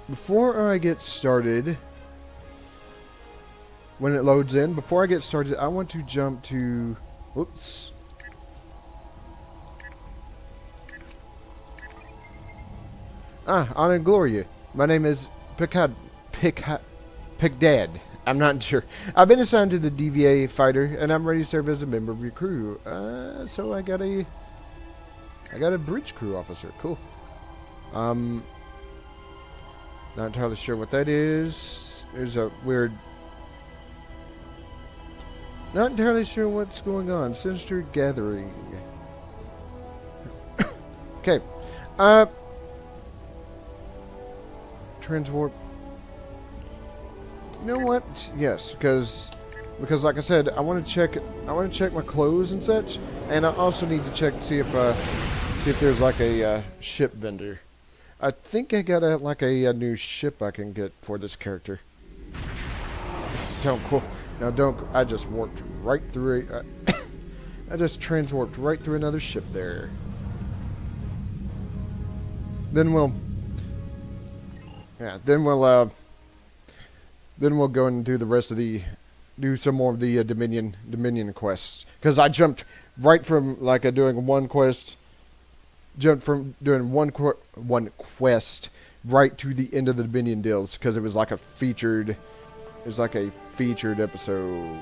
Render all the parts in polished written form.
before I get started, when it loads in, before I get started, I want to jump to, whoops. Honor and Gloria. My name is Picdad. I'm not sure. I've been assigned to the DVA fighter, and I'm ready to serve as a member of your crew. So I got a bridge crew officer. Cool. Not entirely sure what that is. There's a weird. Not entirely sure what's going on. Sinister Gathering. Okay. Transwarp. You know what? Yes, because like I said, I want to check my clothes and such, and I also need to check to see if there's like a ship vendor. I think I got a new ship I can get for this character. Don't quote. Now don't. I just warped right through. I just transwarped right through another ship there. Then we'll go and do the rest of do some more of the Dominion quests, because I jumped right from doing one quest, jumped from doing one quest right to the end of the Dominion deals, because it was like a featured episode.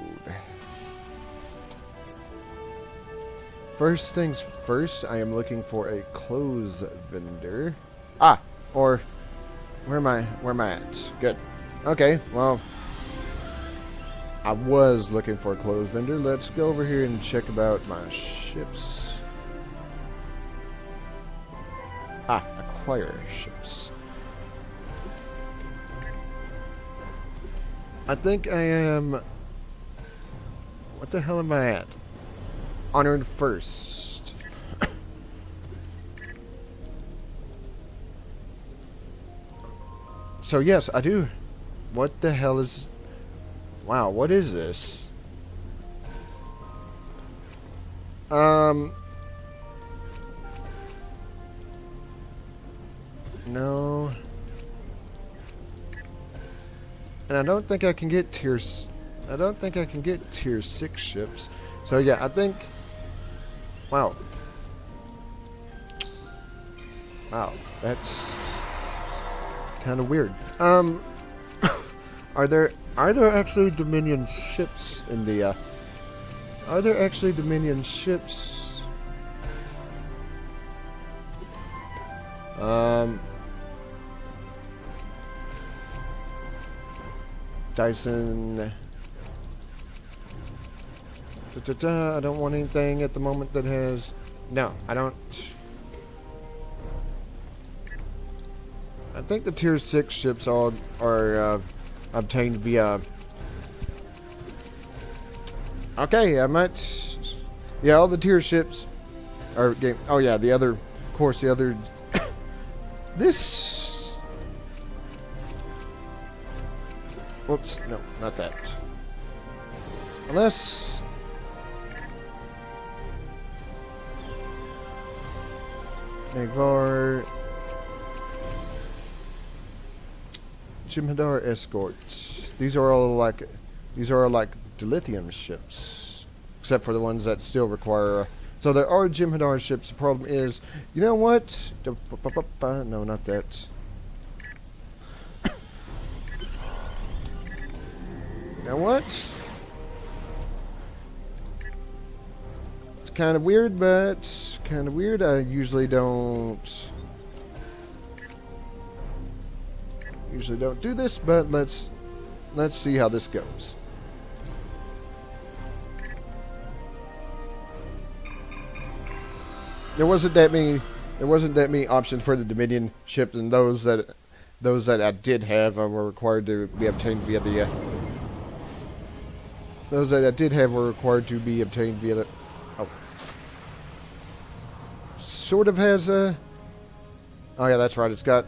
First things first, I am looking for a clothes vendor. Or where am I at? Good. Okay, well, I was looking for a clothes vendor. Let's go over here and check about my ships. Acquire ships. I think I am... What the hell am I at? Honored first. So yes, I do. What the hell is... Wow, what is this? No. And I don't think I can get tier 6 ships. So yeah, I think... Wow. Wow, that's kind of weird. Are there actually Dominion ships in the Are there actually Dominion ships? Dyson. I don't want anything at the moment that has... No, I don't. I think the tier 6 ships all are obtained via... Okay, I might... Yeah, all the tier ships are game... Oh yeah, the other... Of course, the other... This... Whoops, no, not that. Unless... Navar... Jem'Hadar Escort. These are all like dilithium ships, except for the ones that still require. So there are Jem'Hadar ships. The problem is, you know what? No, not that. You know what? It's kind of weird, but kind of weird. I usually don't do this, but let's see how this goes. There wasn't that many options for the Dominion ships, and those that I did have were required to be obtained via the those that I did have were required to be obtained via the... Oh. Sort of has a... Oh yeah, that's right, it's got...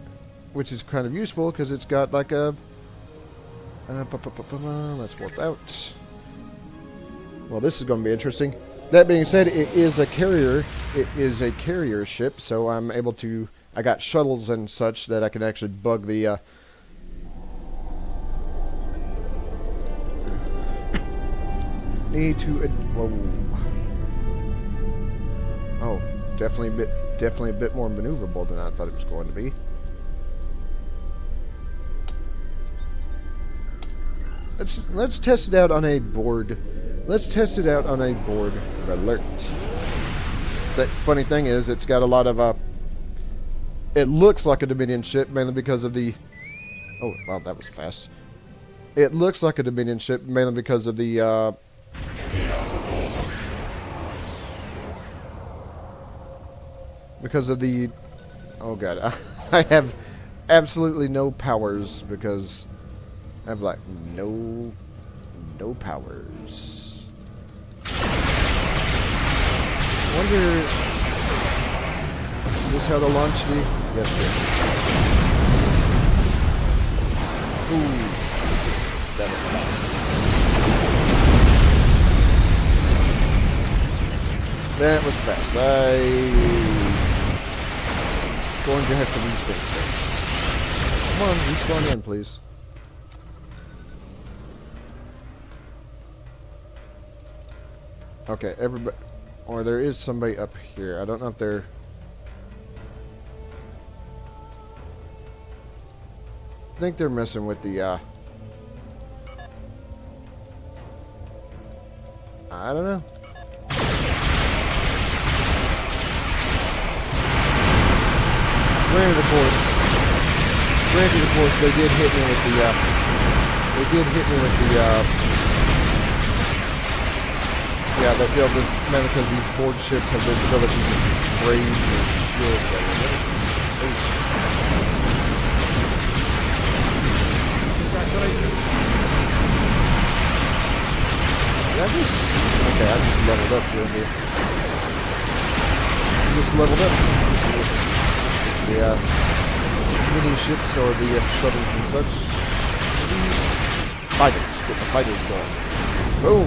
Which is kind of useful, because it's got like a... Let's warp out. Well, this is going to be interesting. That being said, it is a carrier. It is a carrier ship, so I'm able to... I got shuttles and such that I can actually bug the need to. Whoa. Oh, definitely a bit more maneuverable than I thought it was going to be. Let's test it out on a board. Let's test it out on a board alert. The funny thing is, it's got a lot of it looks like a Dominion ship mainly because of the. Oh, wow, that was fast. It looks like a Dominion ship mainly because of the. Because of the. Oh god, I have absolutely no powers because I have like no powers. Wonder, is this how to launch the? Yes, it is. Ooh, that was fast. That was fast. Going to have to rethink this. Come on, respawn in, please. Okay, everybody. Or there is somebody up here. I don't know if they're. I think they're messing with the. I don't know. Granted, of course, they did hit me with the. They did hit me with the. Yeah, that deal was mainly because these board ships have the ability to raise their shields. Congratulations. Yeah, okay, I just leveled up during the. Just leveled up. The mini ships or the shuttles and such. These fighters, get the fighters going. Boom.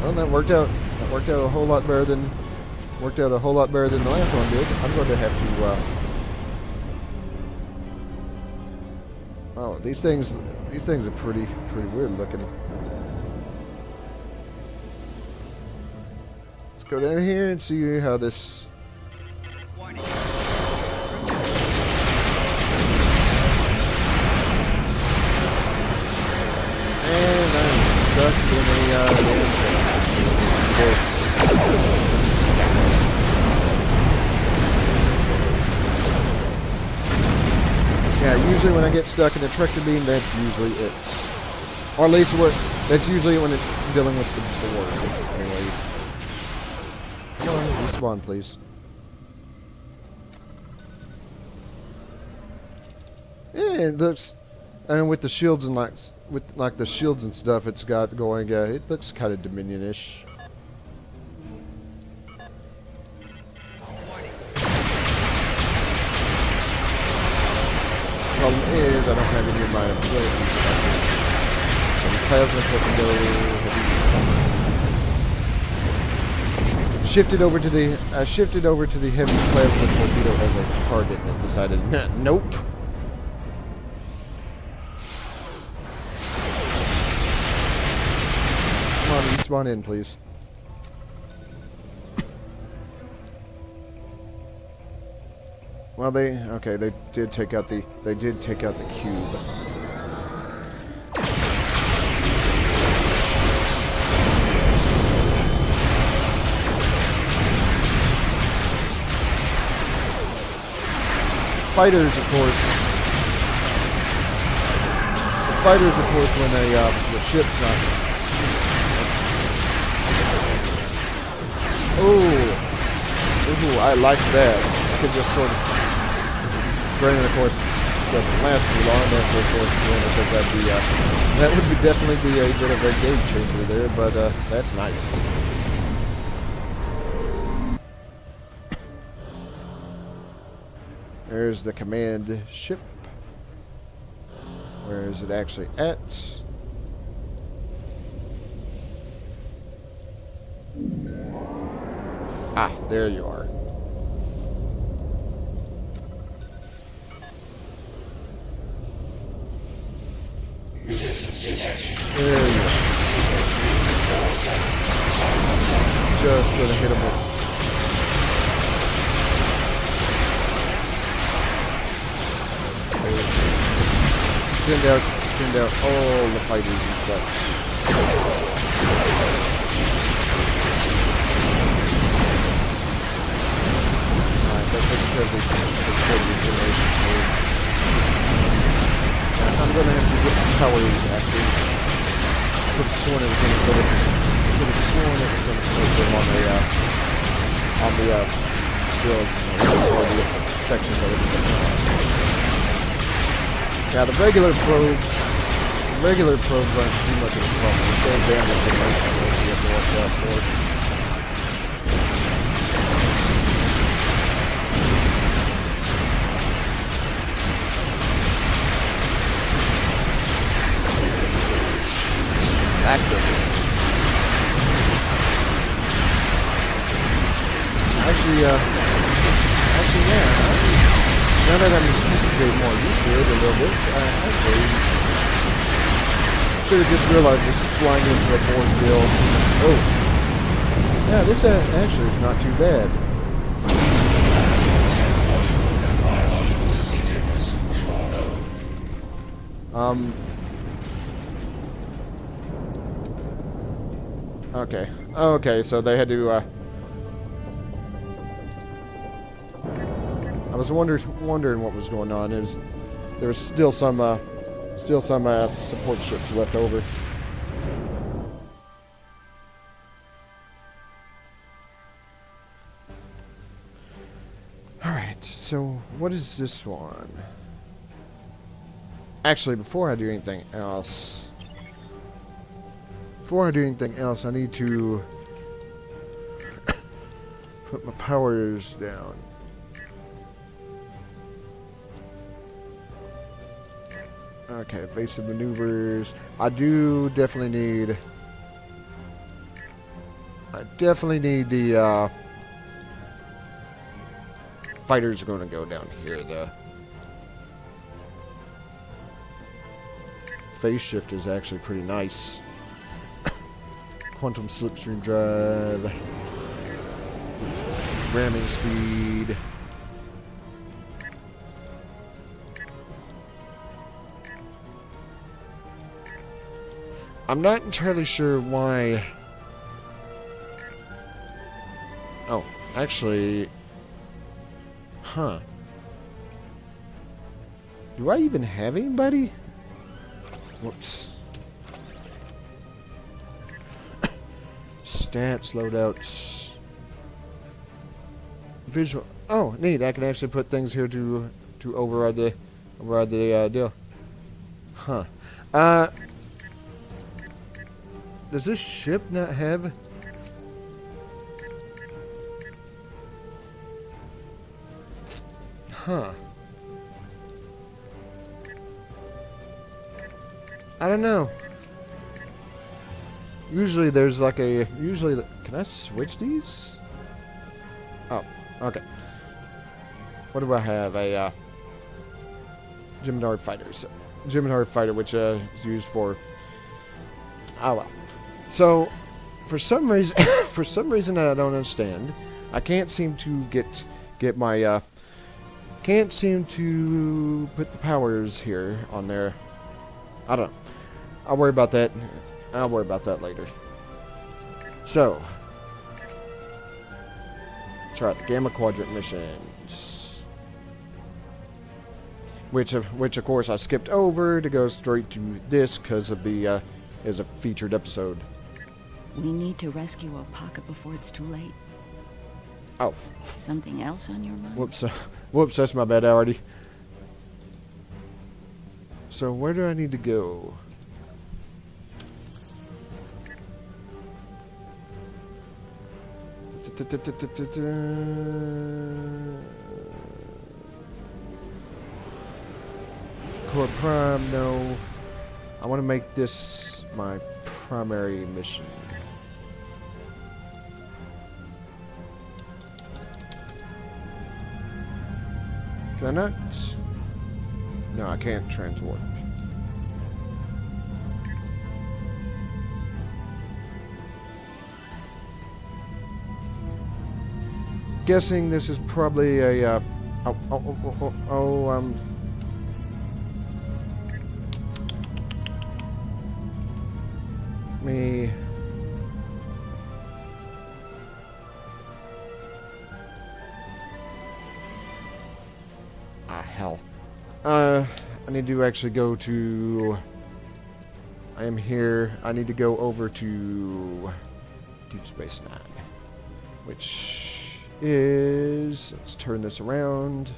Well, that worked out. That worked out a whole lot better than the last one did. I'm going to have to. Oh, these things are pretty weird looking. Let's go down here and see how this. And I'm stuck in a this. Yeah, usually when I get stuck in a tractor beam, that's usually it. Or at least that's usually when it's dealing with the board. Anyways. Come on, respawn, please. Yeah, it looks. And with the shields and with the shields and stuff it's got going, it looks kind of Dominion-ish. Problem is, I don't have any of my abilities. And plasma torpedo shifted over to the heavy plasma torpedo as a target and decided, nope. Come on, respawn in, please. Well, they did take out the cube. Fighters, of course. When the ship's not. Ooh, I like that. I could just sort of. Granted, of course, it doesn't last too long. That's of course because that would definitely be a bit of a game changer there. But that's nice. There's the command ship. Where is it actually at? Ah, there you are. Resistance detected. There you are. just gonna hit him with. Send out all the fighters and such. Alright, that takes care of the generation code. I'm gonna have to get powers active. I could have sworn it was gonna put them on the builds or the sections of it. Now the regular probes aren't too much of a problem. It's those damn information probes you have to watch out for. Actus. Actually, yeah. Now that I'm getting more used to it a little bit, actually, should have just realized just flying into a board bill. Oh, yeah, this actually is not too bad. Okay, so they had to, I was wondering what was going on. Is there was still some support ships left over. All right, so what is this one? Actually, before I do anything else, I need to put my powers down. Okay, evasive maneuvers. I definitely need the fighters are going to go down here. The phase shift is actually pretty nice. Quantum slipstream drive, ramming speed. I'm not entirely sure why. Oh, actually, huh? Do I even have anybody? Whoops. Stats, loadouts, visual. Oh, neat! I can actually put things here to override the deal. Huh? Does this ship not have? Huh. I don't know. Usually there's like a... Can I switch these? Oh, okay. What do I have? A Gemini fighters. Gemini fighter, which is used for... Oh well. So, for some reason, that I don't understand, I can't seem to get my can't seem to put the powers here on there. I don't know. I'll worry about that. I'll worry about that later. So, try the Gamma Quadrant missions, which of course I skipped over to go straight to this because of the is a featured episode. We need to rescue Opaka before it's too late. Oh. Something else on your mind? Whoops. Whoops, that's my bad already. So where do I need to go? Core Prime, no. I want to make this my primary mission. Can I not? No, I can't transwarp. guessing this is probably a, me. Hell. I need to actually go to... I am here. I need to go over to Deep Space Nine, which is... Let's turn this around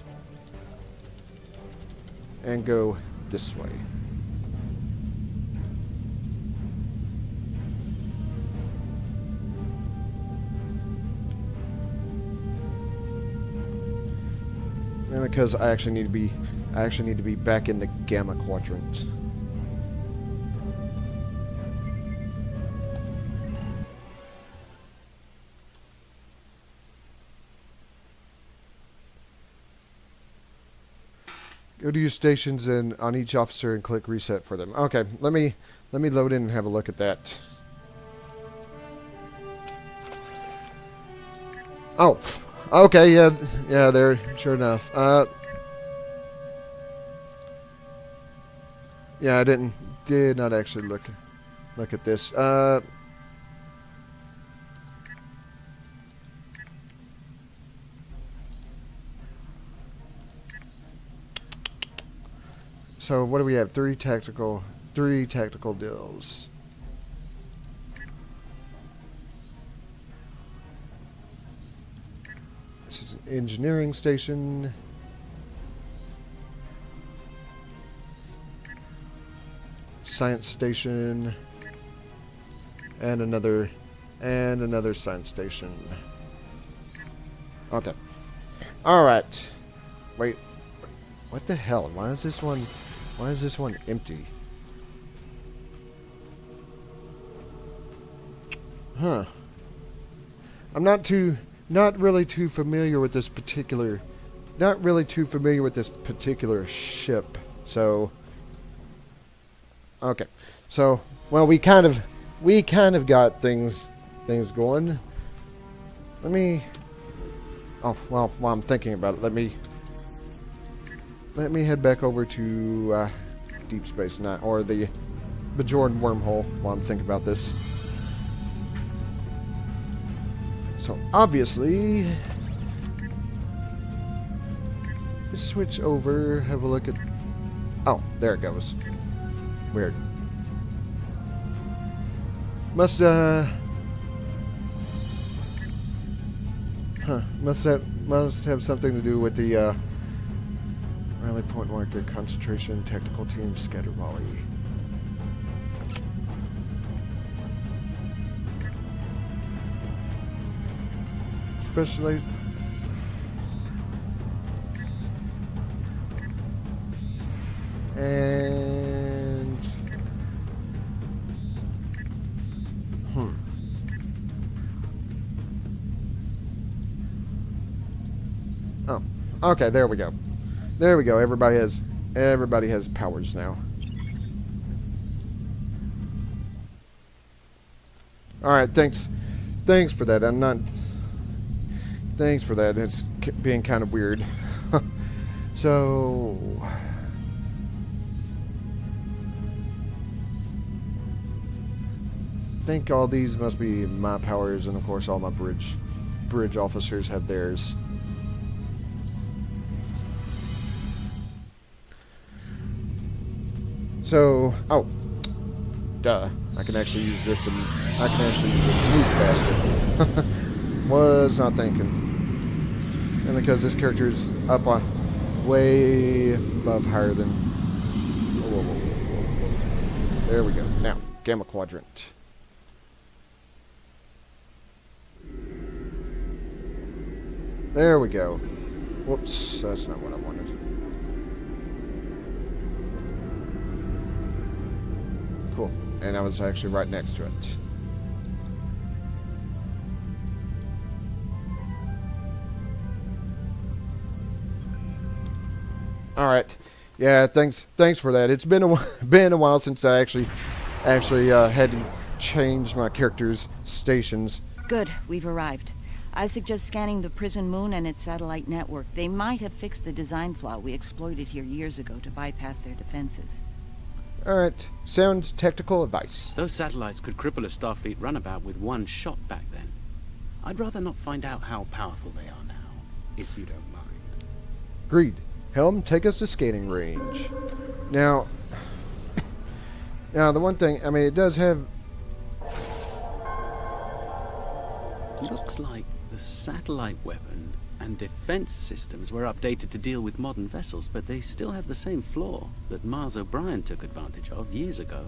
and go this way. And because I actually need to be back in the Gamma Quadrant. Go to your stations and on each officer and click reset for them. Okay, let me load in and have a look at that. Oh, okay, yeah, there, sure enough. Yeah, I did not actually look at this. So what do we have? Three tactical deals. This is an engineering station. Science station. And another science station. Okay. Alright. Wait. What the hell? Why is this one empty? Huh. I'm not really too familiar with this particular ship. So okay. So, well, we kind of got things going. Let me while I'm thinking about it, let me head back over to Deep Space Nine, or the Bajoran wormhole, while I'm thinking about this. So, obviously, let's switch over, have a look at... Oh, there it goes. Weird. Must have something to do with the, Rally point marker, concentration, tactical team, scatter volley. Especially... And... Oh, okay, there we go. There we go. Everybody has powers now. All right, thanks for that. Thanks for that. It's being kind of weird. So, I think all these must be my powers, and of course all my bridge officers have theirs. So, oh, duh! I can actually use this to move faster. Was not thinking, and because this character is up on way above, higher than. Whoa. There we go. Now, Gamma Quadrant. There we go. Whoops, that's not what I wanted. Cool. And I was actually right next to it. All right. Yeah, thanks for that. It's been a while since I actually had to change my character's stations. Good, we've arrived. I suggest scanning the prison moon and its satellite network. They might have fixed the design flaw we exploited here years ago to bypass their defenses. Alright, sound technical advice. Those satellites could cripple a Starfleet runabout with one shot back then. I'd rather not find out how powerful they are now, if you don't mind. Agreed. Helm, take us to scanning range. Now, the one thing, I mean, it does have... Looks like the satellite weapon and defense systems were updated to deal with modern vessels, but they still have the same flaw that Mars O'Brien took advantage of years ago.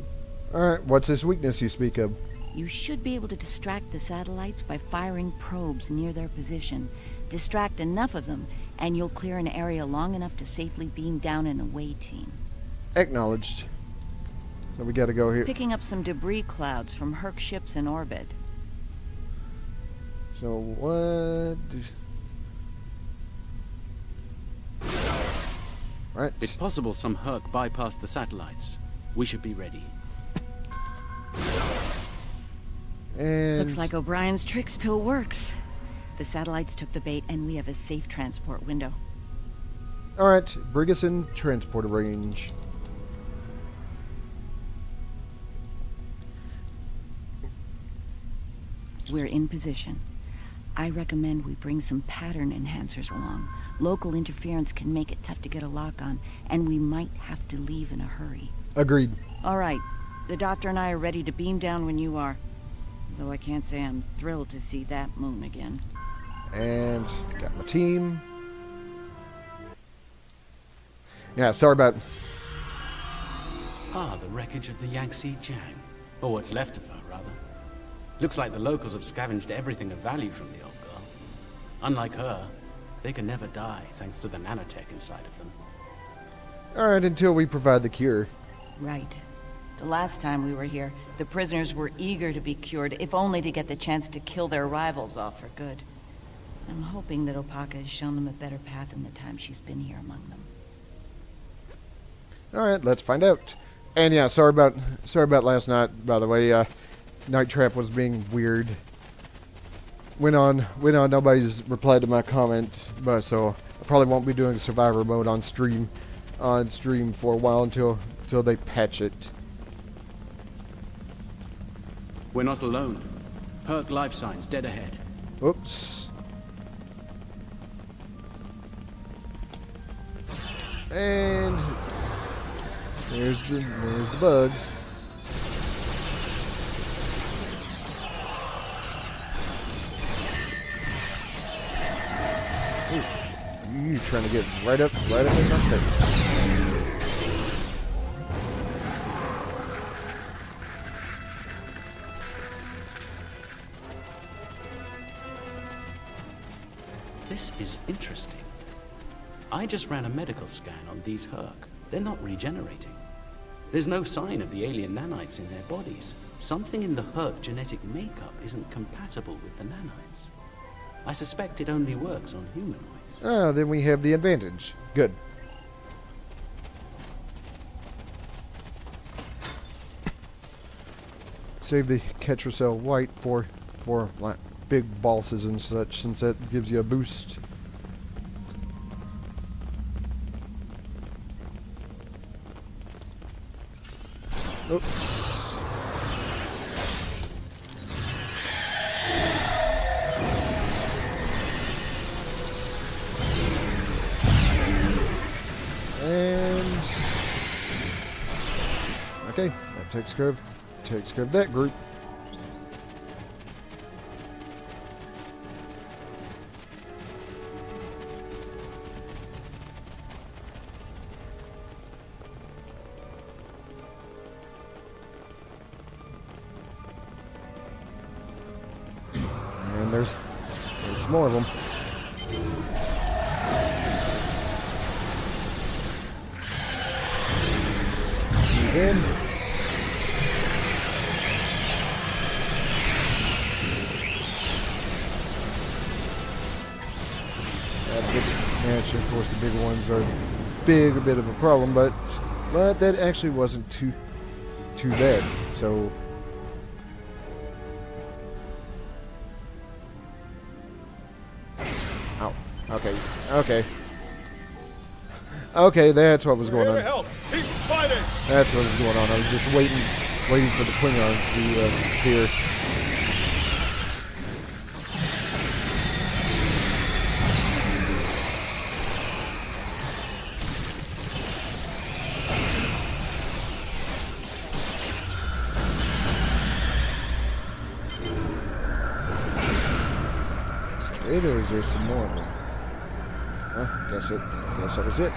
Alright, what's this weakness you speak of? You should be able to distract the satellites by firing probes near their position. Distract enough of them, and you'll clear an area long enough to safely beam down an away team. Acknowledged. So we gotta go here. Picking up some debris clouds from Herc ships in orbit. So what... Right. It's possible some Herc bypassed the satellites. We should be ready. And... Looks like O'Brien's trick still works. The satellites took the bait, and we have a safe transport window. Alright, bring us in transporter range. We're in position. I recommend we bring some pattern enhancers along. Local interference can make it tough to get a lock on, and we might have to leave in a hurry. Agreed. All right. The doctor and I are ready to beam down when you are. Though I can't say I'm thrilled to see that moon again. And got my team. Yeah, sorry about... Ah, the wreckage of the Yangtze Jiang. Or what's left of her, rather. Looks like the locals have scavenged everything of value from the old girl. Unlike her, they can never die thanks to the nanotech inside of them. Alright, until we provide the cure. Right. The last time we were here, the prisoners were eager to be cured, if only to get the chance to kill their rivals off for good. I'm hoping that Opaka has shown them a better path in the time she's been here among them. Alright, let's find out. And yeah, sorry about last night, by the way. Night Trap was being weird. Went on, nobody's replied to my comment, but so I probably won't be doing survivor mode on stream for a while until they patch it. We're not alone. Herc life signs dead ahead. Oops. And there's the bugs. Ooh, you trying to get right up in my face. This is interesting. I just ran a medical scan on these Herc. They're not regenerating. There's no sign of the alien nanites in their bodies. Something in the Herc genetic makeup isn't compatible with the nanites. I suspect it only works on humanoids. Ah, then we have the advantage. Good. Save the Ketracel White for like big bosses and such, since that gives you a boost. Oops. And okay, that takes care of that group. And there's some more of them. In. Of course, the bigger ones are a bit of a problem, but that actually wasn't too bad. So. Okay. Okay, that's what was going Here to on. help. Keep fighting. That's what was going on. I was just waiting for the Klingons to appear. It is there some more of them? Guess that was it.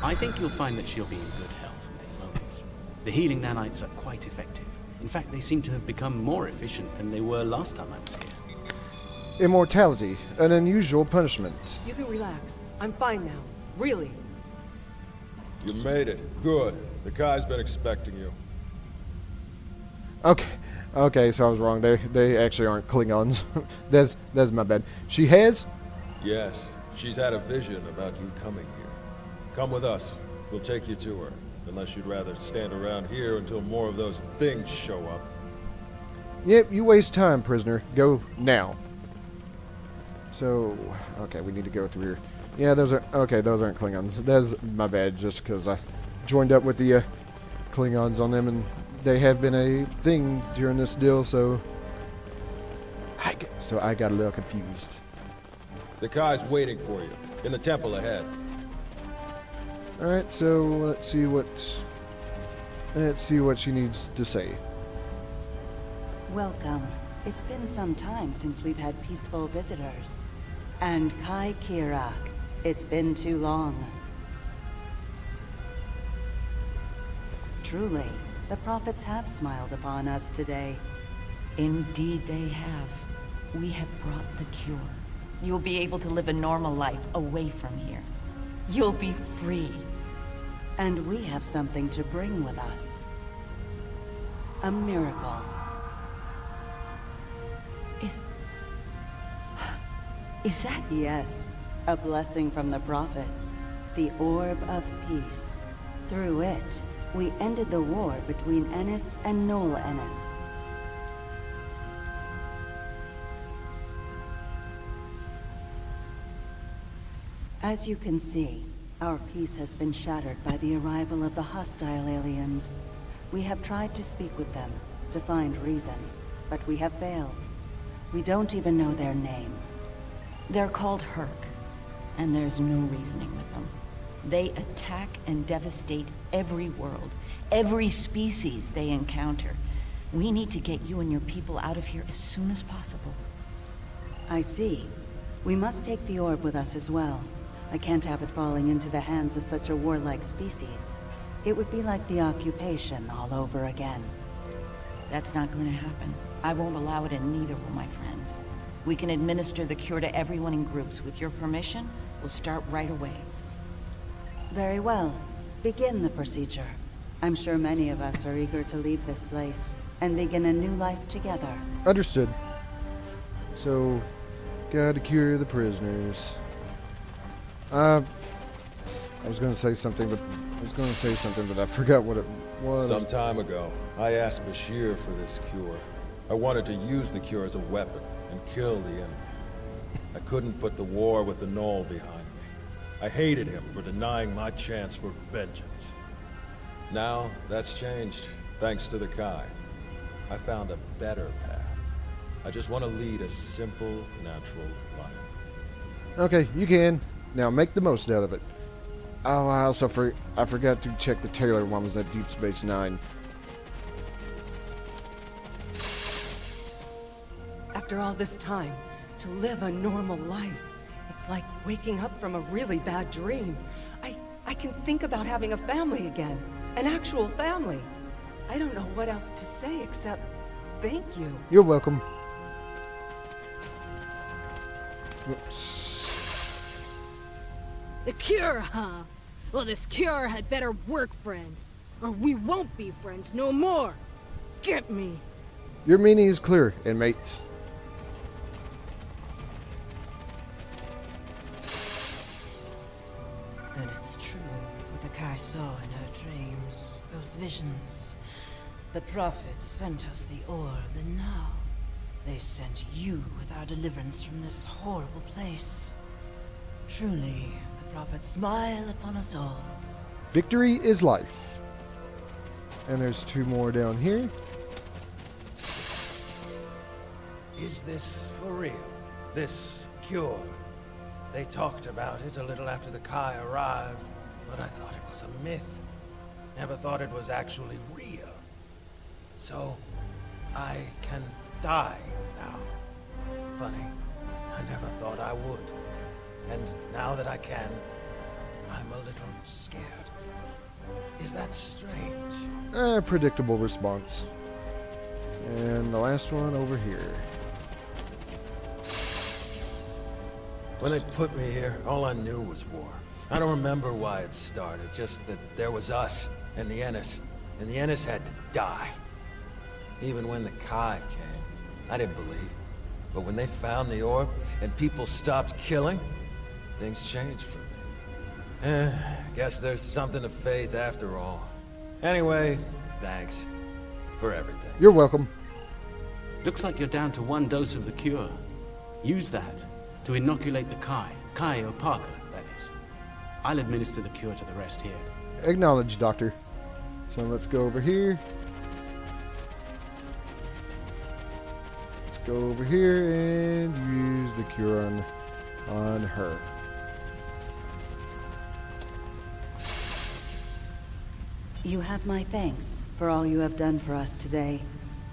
I think you'll find that she'll be in good health within moments. The healing nanites are quite effective. In fact, they seem to have become more efficient than they were last time I was here. Immortality, an unusual punishment. You can relax. I'm fine now. Really. You made it. Good. The Kai's been expecting you. Okay, so I was wrong. They actually aren't Klingons. that's my bad. She has? Yes, she's had a vision about you coming here. Come with us. We'll take you to her. Unless you'd rather stand around here until more of those things show up. Yep, you waste time, prisoner. Go now. So, okay, we need to go through here. Yeah, those aren't Klingons. That's my bad, just because I joined up with the Klingons on them, and they have been a thing during this deal, so I got a little confused. The Kai's waiting for you. In the temple ahead. Alright, so let's see what she needs to say. Welcome. It's been some time since we've had peaceful visitors. And Kai Kirak, it's been too long. Truly, the prophets have smiled upon us today. Indeed they have. We have brought the cure. You'll be able to live a normal life away from here. You'll be free. And we have something to bring with us. A miracle. Is that... Yes, a blessing from the prophets. The Orb of Peace. Through it, we ended the war between Ennis and Noel Ennis. As you can see, our peace has been shattered by the arrival of the hostile aliens. We have tried to speak with them, to find reason, but we have failed. We don't even know their name. They're called Herc, and there's no reasoning with them. They attack and devastate every world, every species they encounter. We need to get you and your people out of here as soon as possible. I see. We must take the orb with us as well. I can't have it falling into the hands of such a warlike species. It would be like the occupation all over again. That's not going to happen. I won't allow it, and neither will my friends. We can administer the cure to everyone in groups. With your permission, we'll start right away. Very well. Begin the procedure. I'm sure many of us are eager to leave this place and begin a new life together. Understood. So, gotta cure the prisoners. I was gonna say something, but I forgot what it was. Some time ago, I asked Bashir for this cure. I wanted to use the cure as a weapon and kill the enemy. I couldn't put the war with the Knoll behind me. I hated him for denying my chance for vengeance. Now, that's changed, thanks to the Kai. I found a better path. I just want to lead a simple, natural life. Okay, you can. Now make the most out of it. Oh, I forgot to check the Taylor one. Was that Deep Space Nine? After all this time, to live a normal life, it's like waking up from a really bad dream. I can think about having a family again. An actual family. I don't know what else to say except thank you. You're welcome. Whoops. The cure, huh? Well, this cure had better work, friend. Or we won't be friends no more. Get me. Your meaning is clear, inmate. Then it's true what the Kai saw in her dreams. Those visions. The prophets sent us the orb, and now They sent you with our deliverance from this horrible place. Truly, the Prophet smile upon us all. Victory is life. And there's 2 more down here. Is this for real? This cure? They talked about it a little after the Kai arrived, but I thought it was a myth. Never thought it was actually real. So, I can die now. Funny, I never thought I would. And now that I can, I'm a little scared. Is that strange? Predictable response. And the last one over here. When they put me here, all I knew was war. I don't remember why it started, just that there was us and the Ennis, and the Ennis had to die. Even when the Kai came, I didn't believe. But when they found the orb and people stopped killing, things changed for me. Guess there's something to faith after all. Anyway, thanks for everything. You're welcome. Looks like you're down to 1 dose of the cure. Use that to inoculate the Kai Opaka, that is. I'll administer the cure to the rest here. Acknowledge, Doctor. So let's go over here. Let's go over here and use the cure on her. You have my thanks for all you have done for us today.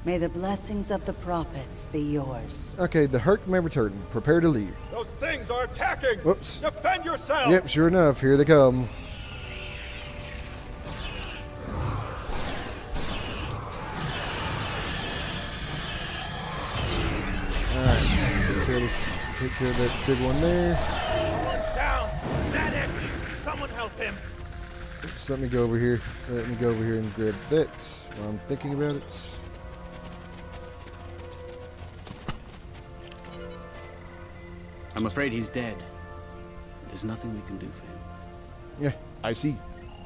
May the blessings of the prophets be yours. Okay, the Herc may return. Prepare to leave. Those things are attacking! Whoops. Defend yourself! Yep, sure enough, here they come. Alright, take care of that big one there. Down! Medic! Someone help him! Oops, let me go over here. Let me go over here and grab that while I'm thinking about it. I'm afraid he's dead. There's nothing we can do for him. Yeah, I see.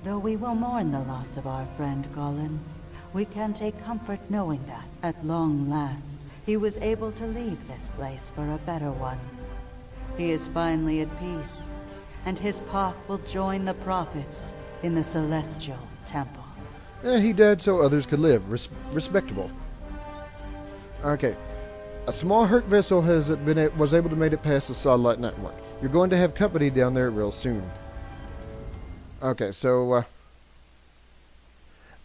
Though we will mourn the loss of our friend Gollin, we can take comfort knowing that, at long last, he was able to leave this place for a better one. He is finally at peace, and his path will join the prophets in the Celestial Temple. He died so others could live. Respectable. Okay. A small Herc vessel was able to make it past the satellite network. You're going to have company down there real soon. Okay, so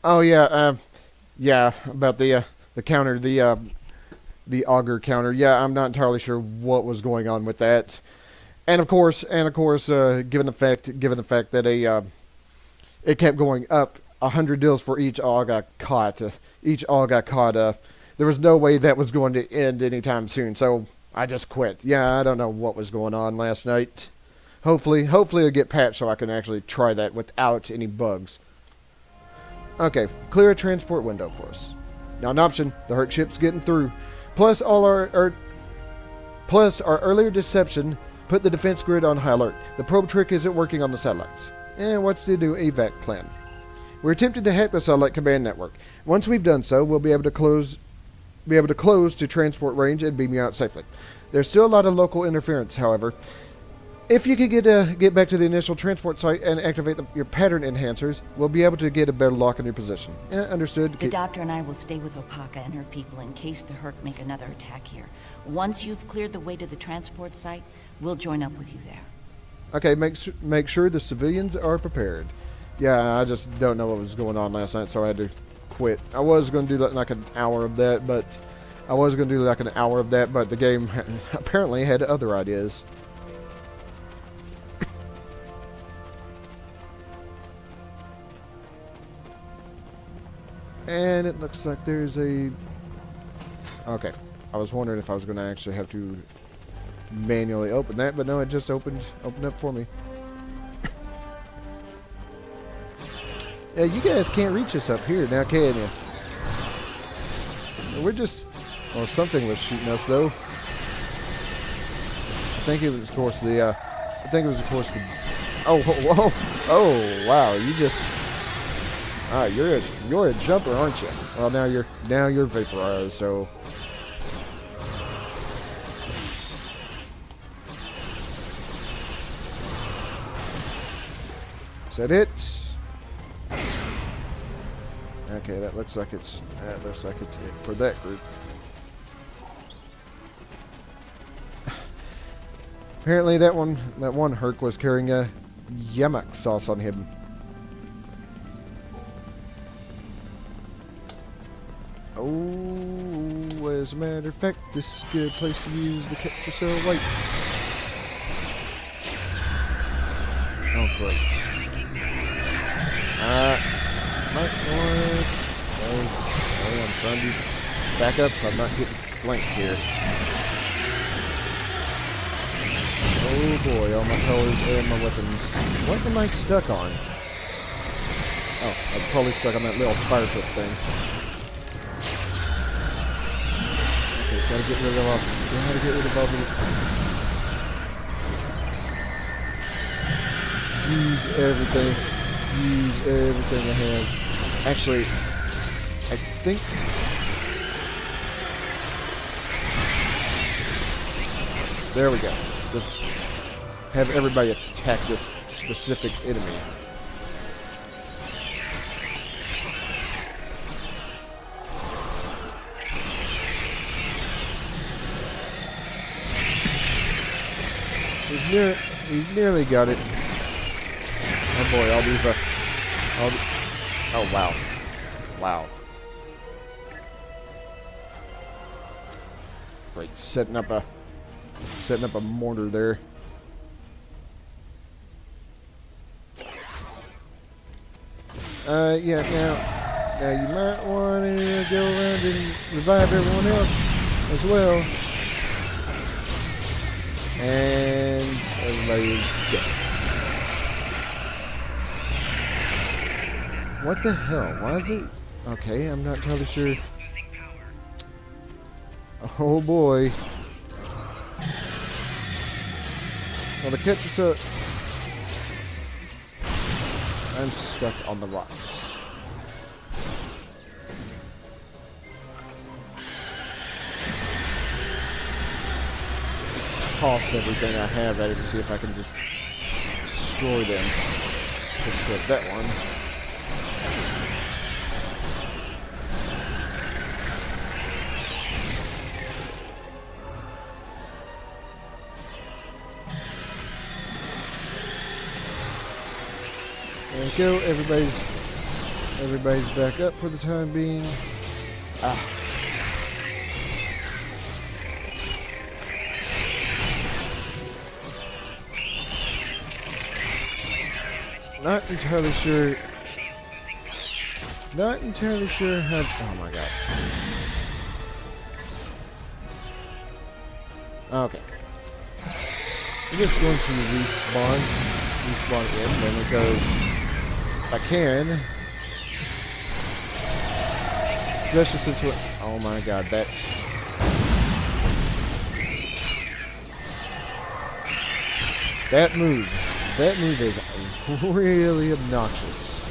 oh yeah, yeah, about the counter, the auger counter. Yeah, I'm not entirely sure what was going on with that. And of course, given the fact that it kept going up 100 deals for each all got caught. There was no way that was going to end anytime soon, so I just quit. Yeah, I don't know what was going on last night. Hopefully it'll get patched so I can actually try that without any bugs. Okay, clear a transport window for us. Not an option. The Herc ship's getting through. Plus our earlier deception put the defense grid on high alert. The probe trick isn't working on the satellites. And what's the new evac plan? We're attempting to hack the satellite command network. Once we've done so, we'll be able to close to transport range and beam you out safely. There's still a lot of local interference, however. If you could get back to the initial transport site and activate your pattern enhancers, we'll be able to get a better lock on your position. Understood? The doctor and I will stay with Opaka and her people in case the Herc make another attack here. Once you've cleared the way to the transport site, we'll join up with you there. Okay, make sure the civilians are prepared. Yeah, I just don't know what was going on last night, so I had to quit. I was going to do like an hour of that, but the game apparently had other ideas. And it looks like there's a... Okay, I was wondering if I was going to actually have to manually open that, but no, it just opened up for me. Yeah, you guys can't reach us up here now, can you? We're just... Well, something was shooting us, though. I think it was, of course, the... Oh, whoa! Oh, wow! You just... Alright, you're a jumper, aren't you? Well, now you're vaporized. So Is that it? Okay, that looks like it's it for that group. Apparently that one Herc was carrying a yamak sauce on him. Oh, as a matter of fact, this is a good place to use the capture cell weight. Oh, great. Might want... Oh, I'm trying to back up so I'm not getting flanked here. Oh boy, all my colors and my weapons. What am I stuck on? Oh, I'm probably stuck on that little fire pit thing. Okay, gotta get rid of all of it. Use everything. Use everything I have. Actually, I think... There we go. Just have everybody attack this specific enemy. He's nearly got it. Oh boy, all these oh wow. Wow. Great, setting up a mortar there. Yeah, now you might want to go around and revive everyone else as well. And everybody is dead. What the hell? Why is it? Okay, I'm not entirely sure. Oh boy. Well, the catcher cell. I'm stuck on the rocks. Just toss everything I have at it and see if I can just destroy them. Let's get that one. There we go. Everybody's back up for the time being. Not entirely sure how. Oh my god. Okay. I'm just going to respawn in then because if I can. Especially since we're. Oh my god, that move is really obnoxious.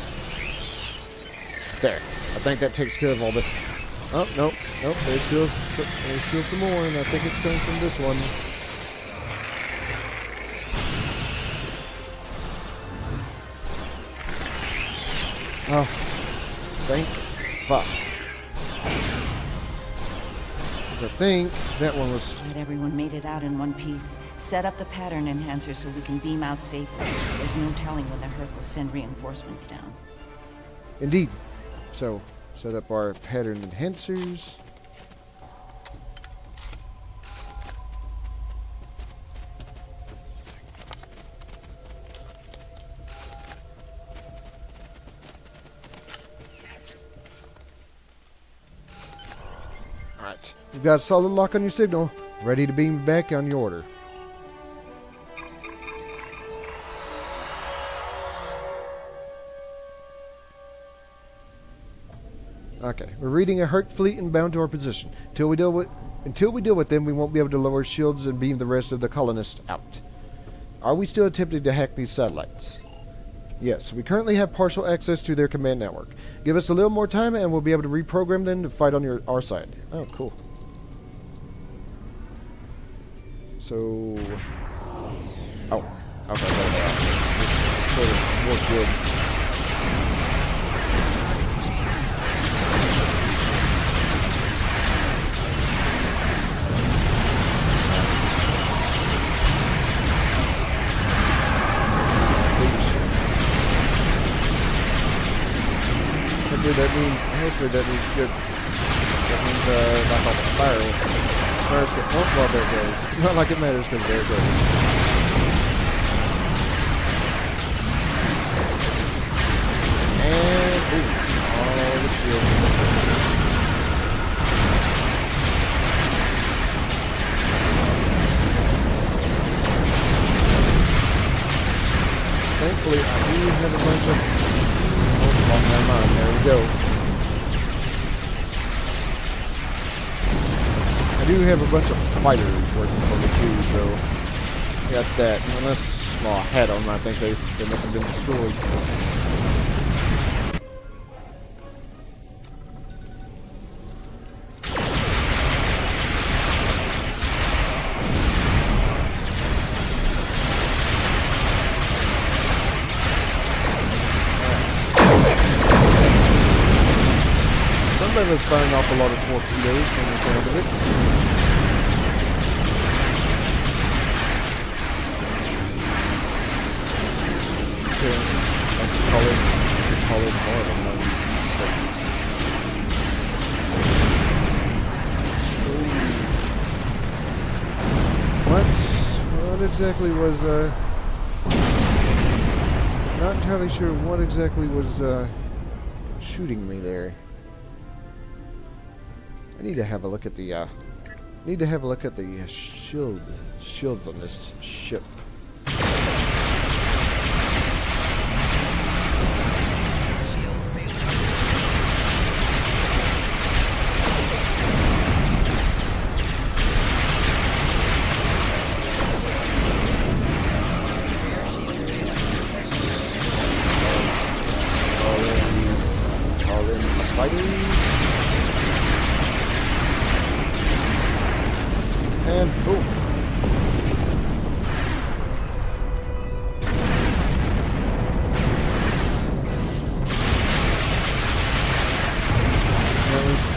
There. I think that takes care of all the... Oh, nope. There's still some more, and I think it's coming from this one. Oh. Thank fuck. 'Cause I think that one was... Glad everyone made it out in one piece. Set up the pattern enhancer so we can beam out safely. There's no telling when the Herc will send reinforcements down. Indeed. So, set up our pattern enhancers. Alright. You've got a solid lock on your signal. Ready to beam back on your order. Okay, we're reading a Herc fleet inbound to our position. Until we deal with them, we won't be able to lower shields and beam the rest of the colonists out. Are we still attempting to hack these satellites? Yes, we currently have partial access to their command network. Give us a little more time and we'll be able to reprogram them to fight on our side. Oh, cool. So... Oh, okay. sort of more good. Hopefully that means good. That means like on the fire. Fires get, oh, well, there it goes. Not like it matters because there it goes. And ooh, all the shield. Thankfully, I do have a bunch of. Oh, never mind. There we go. I do have a bunch of fighters working for me too, so got that. Unless, well, I had them. I think they must have been destroyed. Somebody was firing off a lot of torpedoes from the sound of it. Okay, I could call it more than one things. What exactly was, not entirely sure what exactly was, shooting me there. I need to have a look at the shields on this ship. Call in the fighters. And boom.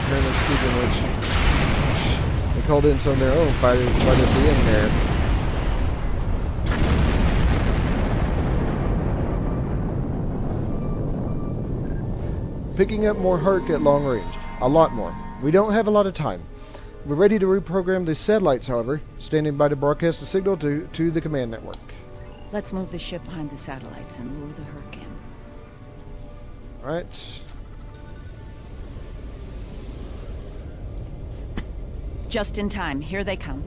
Apparently speaking of which, they called in some of their own fighters right at the end there. Picking up more Herc at long range. A lot more. We don't have a lot of time. We're ready to reprogram the satellites, however, standing by to broadcast a signal to the command network. Let's move the ship behind the satellites and lure the Herc in. Alright. Just in time. Here they come.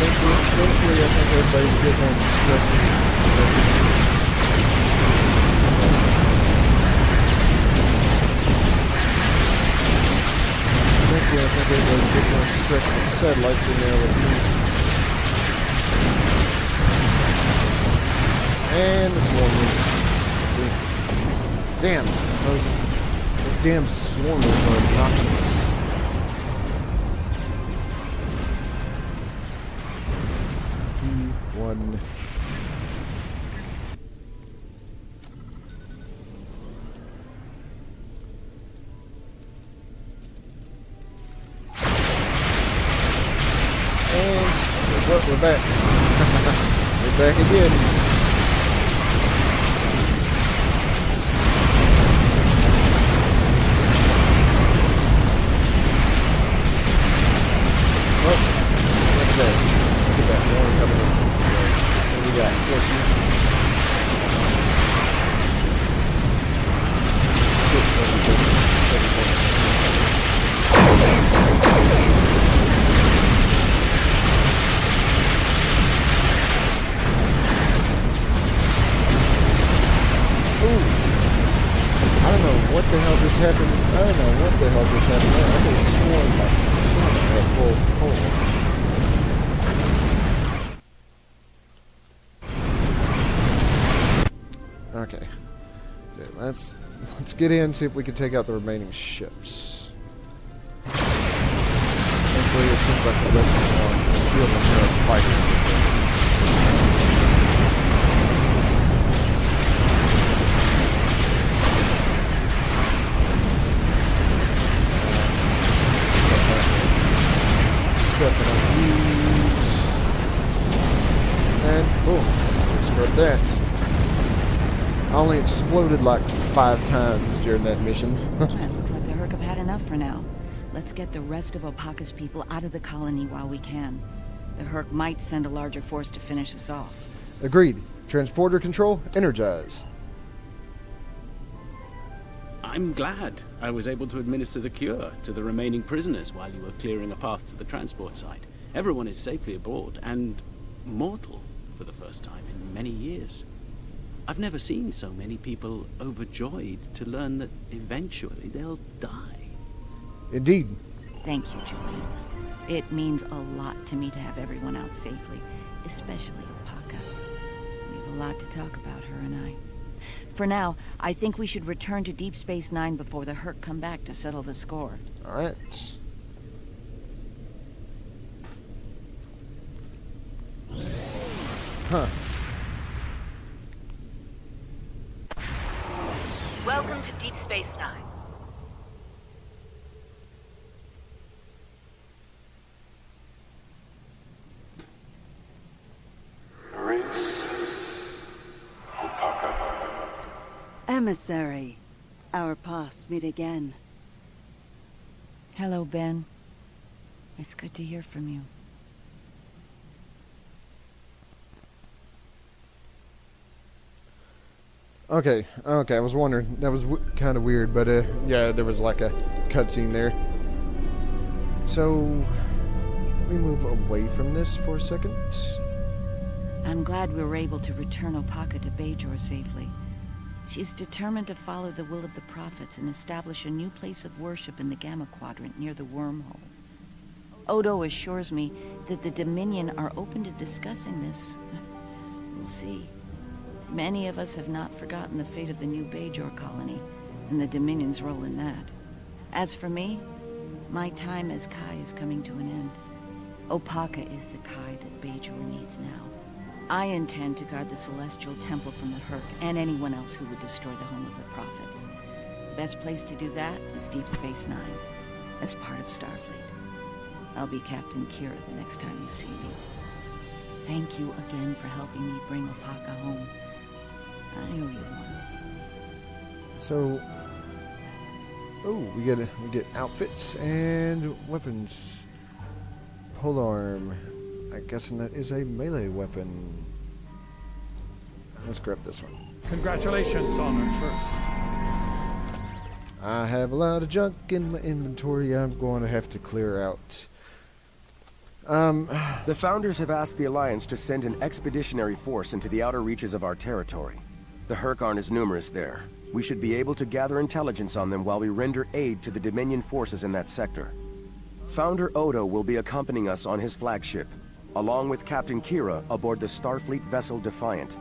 Thankfully, I think everybody's getting instructed. Thankfully, I think everybody's getting instructed. Satellites in there with me. And the swarmers. Damn, those damn swarmers are obnoxious. One. And guess what? We're back. We're back again. Oh, look at that. Look at that. More coming in. What do we got? 14. know what the hell just happened. I don't know what the hell just happened there. I could have sworn I had a full hole. Okay. Okay, let's get in, see if we can take out the remaining ships. Thankfully, it seems like the rest of them, a few of them are fighting. Stuff I use. And boom, just got that. I only exploded like 5 times during that mission. It looks like the Hurk have had enough for now. Let's get the rest of Opaka's people out of the colony while we can. The Hurk might send a larger force to finish us off. Agreed. Transporter control, energize. I'm glad I was able to administer the cure to the remaining prisoners while you were clearing a path to the transport site. Everyone is safely aboard and mortal for the first time in many years. I've never seen so many people overjoyed to learn that eventually they'll die. Indeed. Thank you, Julian. It means a lot to me to have everyone out safely, especially Opaka. We have a lot to talk about, her and I. For now, I think we should return to Deep Space Nine before the Hurk come back to settle the score. Alright. Huh. Welcome to Deep Space Nine. Emissary, our paths meet again. Hello, Ben. It's good to hear from you. Okay, I was wondering. That was kind of weird, but yeah, there was like a cutscene there. So, let me move away from this for a second. I'm glad we were able to return Opaka to Bajor safely. She's determined to follow the will of the prophets and establish a new place of worship in the Gamma Quadrant near the wormhole. Odo assures me that the Dominion are open to discussing this. We'll see. Many of us have not forgotten the fate of the new Bajor colony, and the Dominion's role in that. As for me, my time as Kai is coming to an end. Opaka is the Kai that Bajor needs now. I intend to guard the Celestial Temple from the Hurk and anyone else who would destroy the home of the Prophets. The best place to do that is Deep Space Nine, as part of Starfleet. I'll be Captain Kira the next time you see me. Thank you again for helping me bring Opaka home. I owe you one. So, we get outfits and weapons. Polearm. I'm guessing that is a melee weapon. Let's grab this one. Congratulations, Honored First. I have a lot of junk in my inventory I'm going to have to clear out. The Founders have asked the Alliance to send an expeditionary force into the outer reaches of our territory. The Hurkarn is numerous there. We should be able to gather intelligence on them while we render aid to the Dominion forces in that sector. Founder Odo will be accompanying us on his flagship, along with Captain Kira aboard the Starfleet vessel Defiant.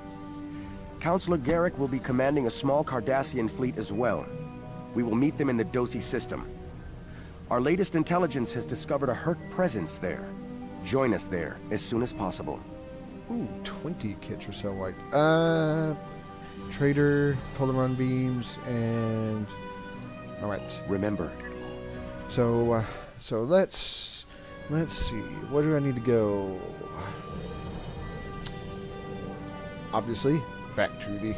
Counselor Garrick will be commanding a small Cardassian fleet as well. We will meet them in the Dosi system. Our latest intelligence has discovered a Hurk presence there. Join us there as soon as possible. Ooh, 20 kits or so white. Trader, Polaron beams, and... Alright. Remember. So let's see. Where do I need to go? Obviously, back to the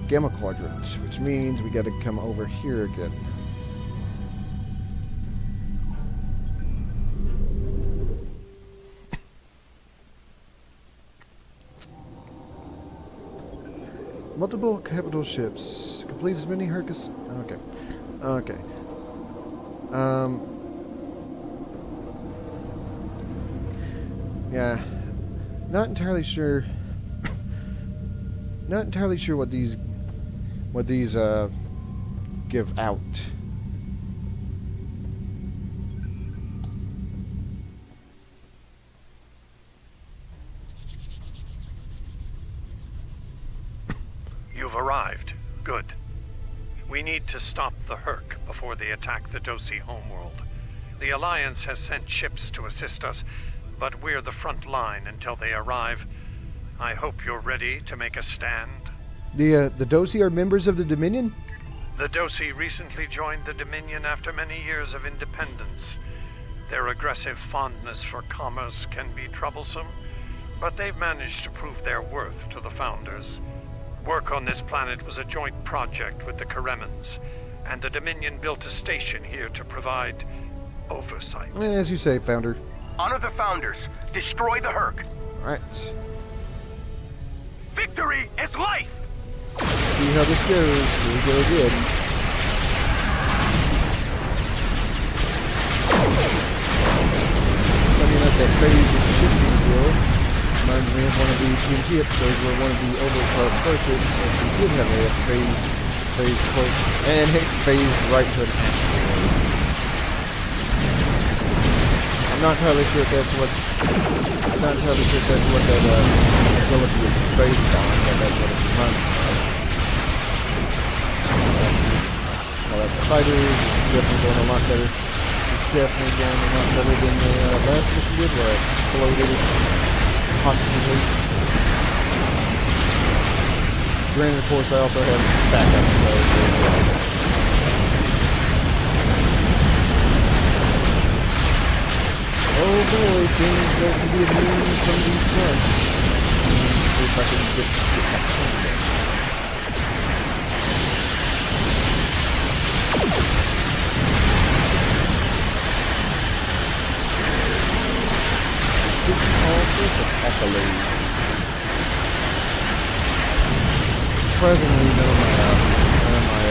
Gamma Quadrant, which means we got to come over here again. Multiple capital ships. Complete as many Hurkus. Okay. Yeah. Not entirely sure. Not entirely sure what these what these give out. You've arrived. Good. We need to stop the Hurk before they attack the Dosi homeworld. The Alliance has sent ships to assist us, but we're the front line until they arrive. I hope you're ready to make a stand. The Dosi are members of the Dominion? The Dosi recently joined the Dominion after many years of independence. Their aggressive fondness for commerce can be troublesome, but they've managed to prove their worth to the Founders. Work on this planet was a joint project with the Karemans, and the Dominion built a station here to provide oversight. As you say, Founder. Honor the Founders. Destroy the Hurk. Alright. Victory is life! See how this goes. Here we go again. Funny enough, that phase of shifting deal reminds me of one of the TNT episodes where one of the overclass starships actually did have a phase cloak and hit phase right into an asteroid. I'm not entirely sure if that's what that ability is based on, but that's what it reminds me of. The fighters is definitely going a lot better. This is definitely going a lot better than the last mission did, where it exploded constantly. Granted, of course, I also have backup, so oh boy, things that can be immune from the front. Let's see if I can get back home there. Just getting all sorts of accolades. Surprisingly, none of my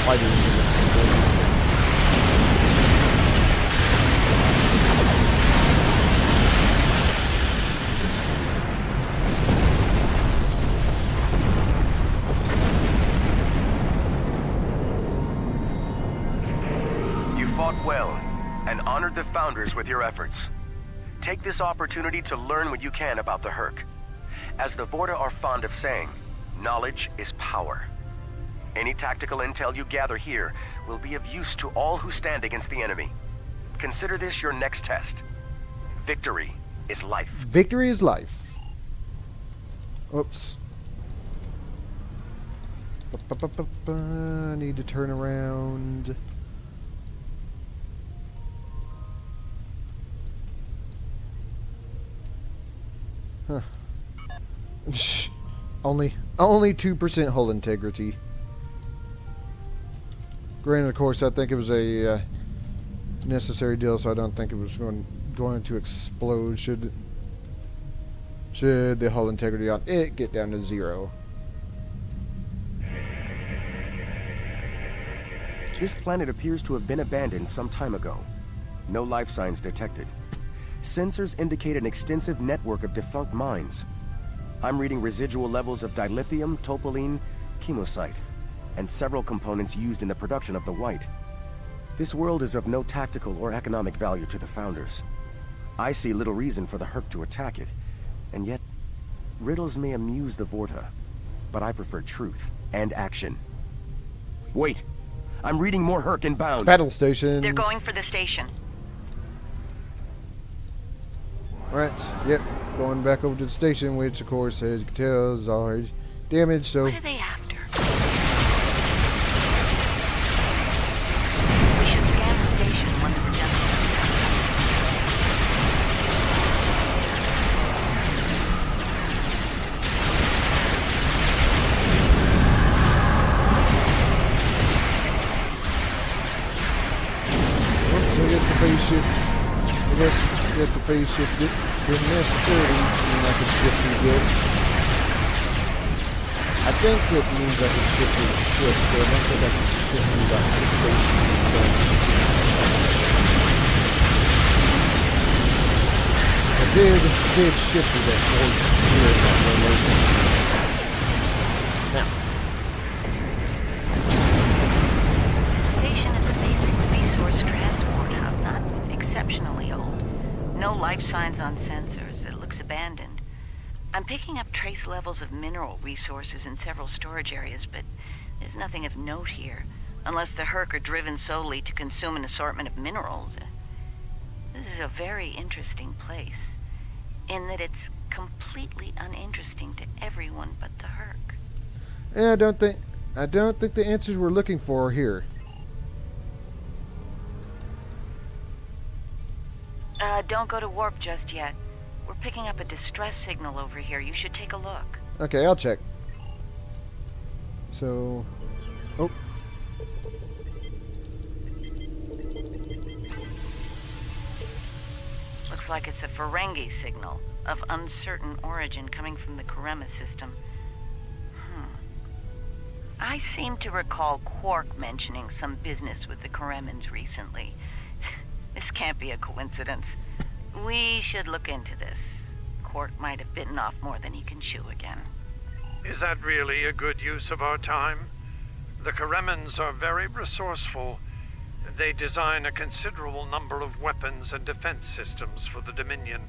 fighters have exploded. Well, and honored the Founders with your efforts. Take this opportunity to learn what you can about the Hurk. As the Vorta are fond of saying, knowledge is power. Any tactical intel you gather here will be of use to all who stand against the enemy. Consider this your next test. Victory is life. Victory is life. Oops. I need to turn around. Huh. Only 2% hull integrity. Granted, of course, I think it was a necessary deal, so I don't think it was going to explode. Should the hull integrity on it get down to 0? This planet appears to have been abandoned some time ago. No life signs detected. Sensors indicate an extensive network of defunct mines. I'm reading residual levels of dilithium, topoline, chemosite, and several components used in the production of the white. This world is of no tactical or economic value to the Founders. I see little reason for the Hurk to attack it, and yet, riddles may amuse the Vorta, but I prefer truth and action. Wait! I'm reading more Hurk inbound! Battle stations! They're going for the station. Alright, yep, going back over to the station, which of course, as you can tell, is already damaged, so... What are they after? We should scan the station once we're done. Oops, I guess the phase shift... I guess the phase shift didn't necessarily mean I could shift through this. I think it means I can shift through the ships, but I don't think I can shift through the station and stuff. I did shift through that void sphere on the low density. Now, I'm picking up trace levels of mineral resources in several storage areas, but there's nothing of note here, unless the Herc are driven solely to consume an assortment of minerals. This is a very interesting place, in that it's completely uninteresting to everyone but the Herc. Yeah, I don't think the answers we're looking for are here. Don't go to warp just yet. We're picking up a distress signal over here. You should take a look. Okay, I'll check. So, oh. Looks like it's a Ferengi signal of uncertain origin coming from the Karema system. I seem to recall Quark mentioning some business with the Karemans recently. This can't be a coincidence. We should look into this. Quark might have bitten off more than he can chew again. Is that really a good use of our time? The Karemans are very resourceful. They design a considerable number of weapons and defense systems for the Dominion.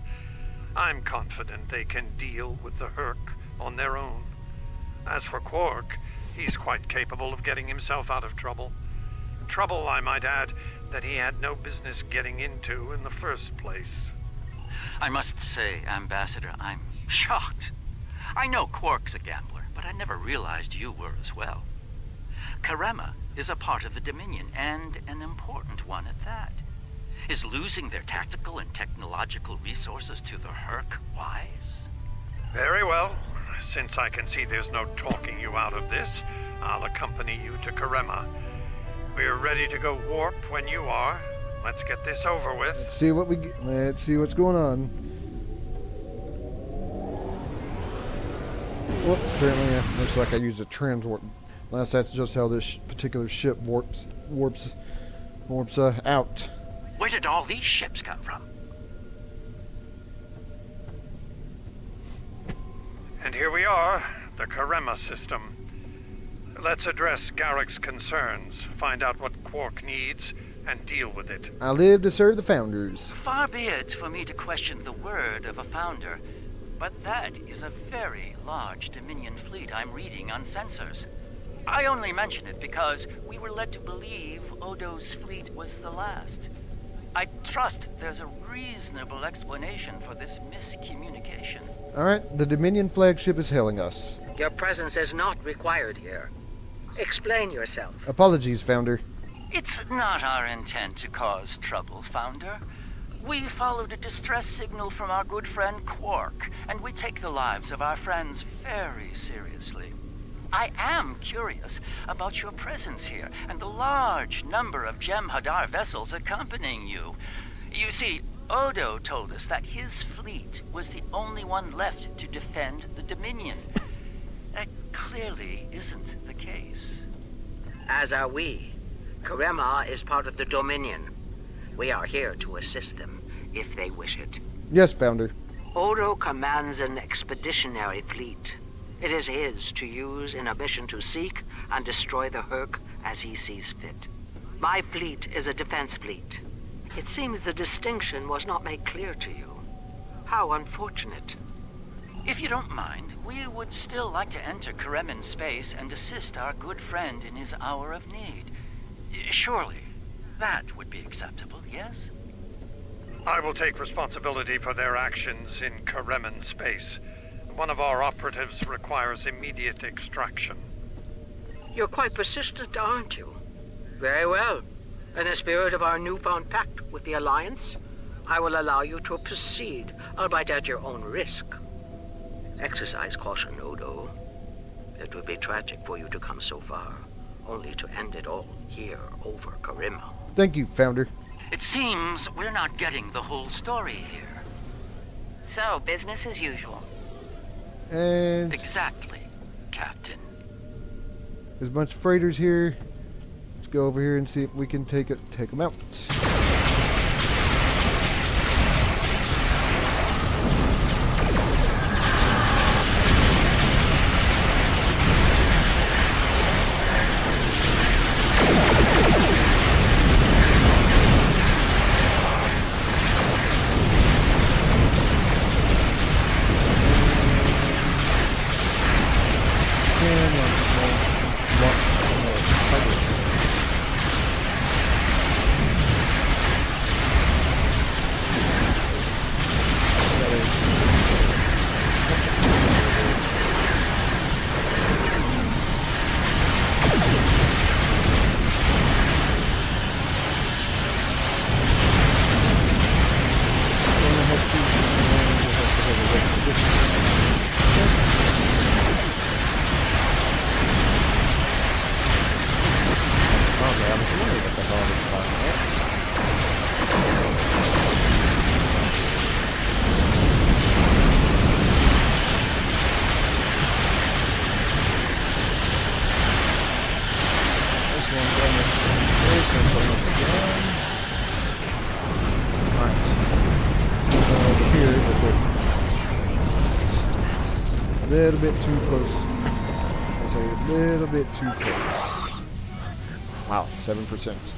I'm confident they can deal with the Herc on their own. As for Quark, he's quite capable of getting himself out of trouble. Trouble, I might add, that he had no business getting into in the first place. I must say, Ambassador, I'm shocked. I know Quark's a gambler, but I never realized you were as well. Karema is a part of the Dominion, and an important one at that. Is losing their tactical and technological resources to the Herc wise? Very well. Since I can see there's no talking you out of this, I'll accompany you to Karema. We're ready to go warp when you are. Let's get this over with. Let's see what's going on. Whoops, apparently looks like I used a transwarp. Unless that's just how this particular ship warps out. Where did all these ships come from? And here we are, the Karema system. Let's address Garrick's concerns, find out what Quark needs, and deal with it. I live to serve the Founders. Far be it for me to question the word of a founder, but that is a very large Dominion fleet I'm reading on sensors. I only mention it because we were led to believe Odo's fleet was the last. I trust there's a reasonable explanation for this miscommunication. Alright, the Dominion flagship is hailing us. Your presence is not required here. Explain yourself. Apologies, Founder. It's not our intent to cause trouble, Founder. We followed a distress signal from our good friend Quark, and we take the lives of our friends very seriously. I am curious about your presence here and the large number of Jem'Hadar vessels accompanying you. You see, Odo told us that his fleet was the only one left to defend the Dominion. That clearly isn't the case. As are we. Karema is part of the Dominion. We are here to assist them, if they wish it. Yes, Founder. Odo commands an expeditionary fleet. It is his to use in a mission to seek and destroy the Herc as he sees fit. My fleet is a defense fleet. It seems the distinction was not made clear to you. How unfortunate. If you don't mind, we would still like to enter Kareman space and assist our good friend in his hour of need. Surely, that would be acceptable, yes? I will take responsibility for their actions in Kareman space. One of our operatives requires immediate extraction. You're quite persistent, aren't you? Very well. In the spirit of our newfound pact with the Alliance, I will allow you to proceed, albeit at your own risk. Exercise caution, Odo. It would be tragic for you to come so far, only to end it all here over Karema. Thank you, Founder. It seems we're not getting the whole story here. So, business as usual. And exactly, Captain. There's a bunch of freighters here. Let's go over here and see if we can take them out. can target. A little bit too close. I'd say a little bit too close. Wow, 7%.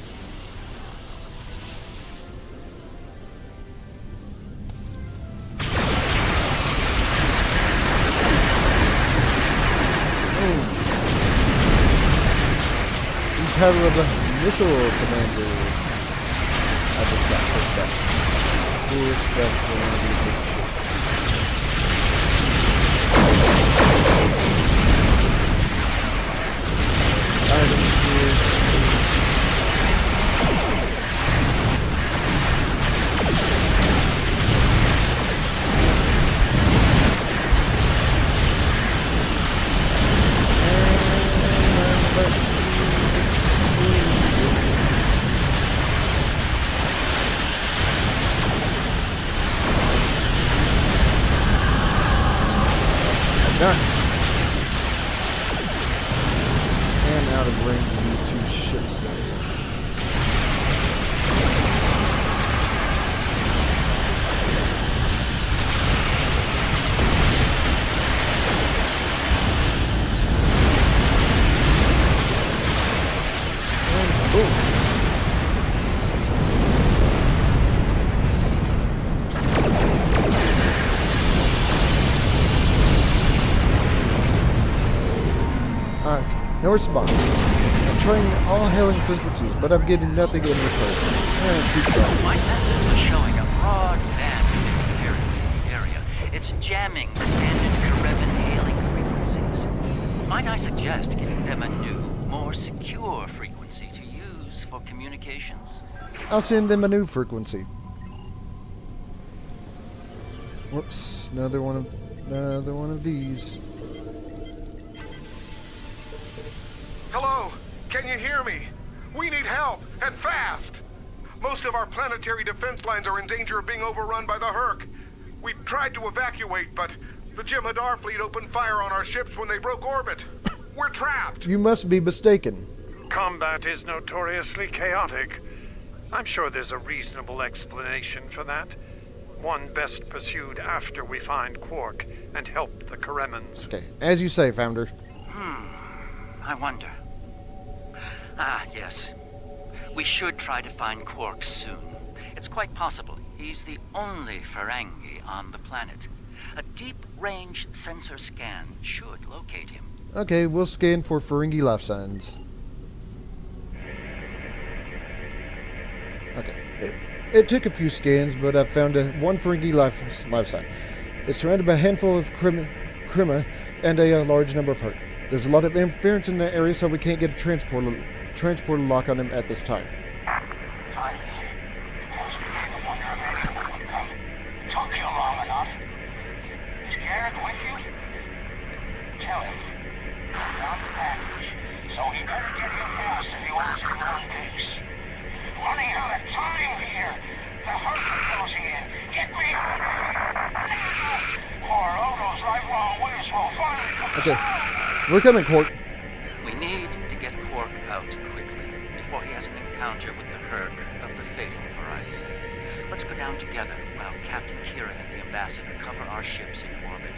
Title of the missile commander. I just got pushed back. Pushed back for one of these big ships. Items here. Nuts. And out of range of these two ships there. And boom. No response. I'm trying all hailing frequencies, but I'm getting nothing in return. Keep trying. My sensors are showing a broad band of interference in the area. It's jamming the standard Karevan hailing frequencies. Might I suggest giving them a new, more secure frequency to use for communications? I'll send them a new frequency. Whoops, another one of these. Hello? Can you hear me? We need help, and fast! Most of our planetary defense lines are in danger of being overrun by the Hurk. We tried to evacuate, but the Jem'Hadar fleet opened fire on our ships when they broke orbit. We're trapped! You must be mistaken. Combat is notoriously chaotic. I'm sure there's a reasonable explanation for that. One best pursued after we find Quark and help the Karemans. Okay, as you say, Founder. I wonder. Ah, yes. We should try to find Quark soon. It's quite possible he's the only Ferengi on the planet. A deep-range sensor scan should locate him. Okay, we'll scan for Ferengi life signs. Okay, it took a few scans, but I found one Ferengi life sign. It's surrounded by a handful of Krima and a large number of Hurk. There's a lot of interference in that area, so we can't get a transporter lock on them at this time. Took you long enough. Scared with you? Tell him. Found the package, so he better get here fast if he wants to run peace. Running out of time here. The Hurk are closing in. Get me! Poor Odo's right while Willis will finally come. Okay. We're coming, Quark. We need to get Quark out quickly, before he has an encounter with the Hurk of the fatal variety. Let's go down together while Captain Kira and the Ambassador cover our ships in orbit.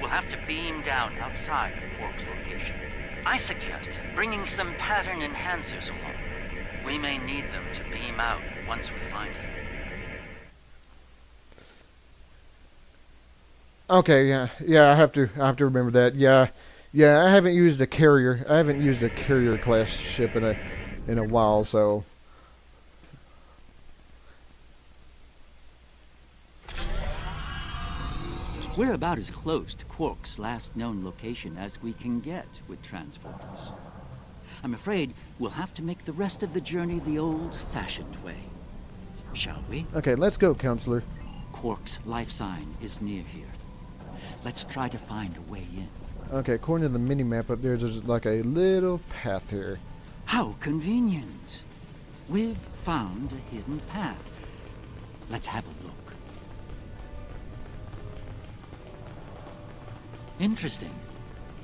We'll have to beam down outside of Quark's location. I suggest bringing some pattern enhancers along. We may need them to beam out once we find him. Okay, yeah, I have to remember that. Yeah, Yeah, I haven't used a carrier. I haven't used a carrier class ship in a while, so. We're about as close to Quark's last known location as we can get with transporters. I'm afraid we'll have to make the rest of the journey the old-fashioned way. Shall we? Okay, let's go, Counselor. Quark's life sign is near here. Let's try to find a way in. Okay, according to the mini-map up there, there's like a little path here. How convenient. We've found a hidden path. Let's have a look. Interesting.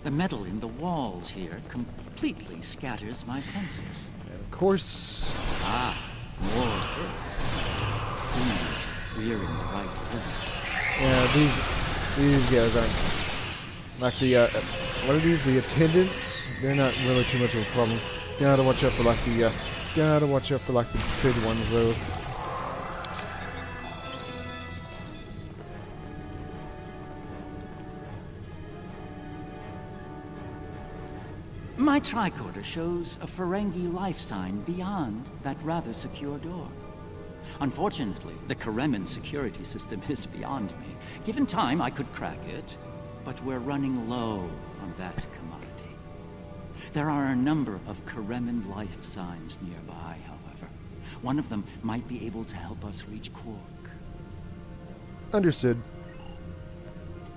The metal in the walls here completely scatters my sensors. And of course... Ah, more Earth. It seems we're in the right place. Yeah, these guys aren't... Like the, what are these? The attendants? They're not really too much of a problem. You gotta watch out for like the, big ones though. My tricorder shows a Ferengi life sign beyond that rather secure door. Unfortunately, the Karemen security system is beyond me. Given time, I could crack it, but we're running low on that commodity. There are a number of Karemen life signs nearby, however. One of them might be able to help us reach Quark. Understood.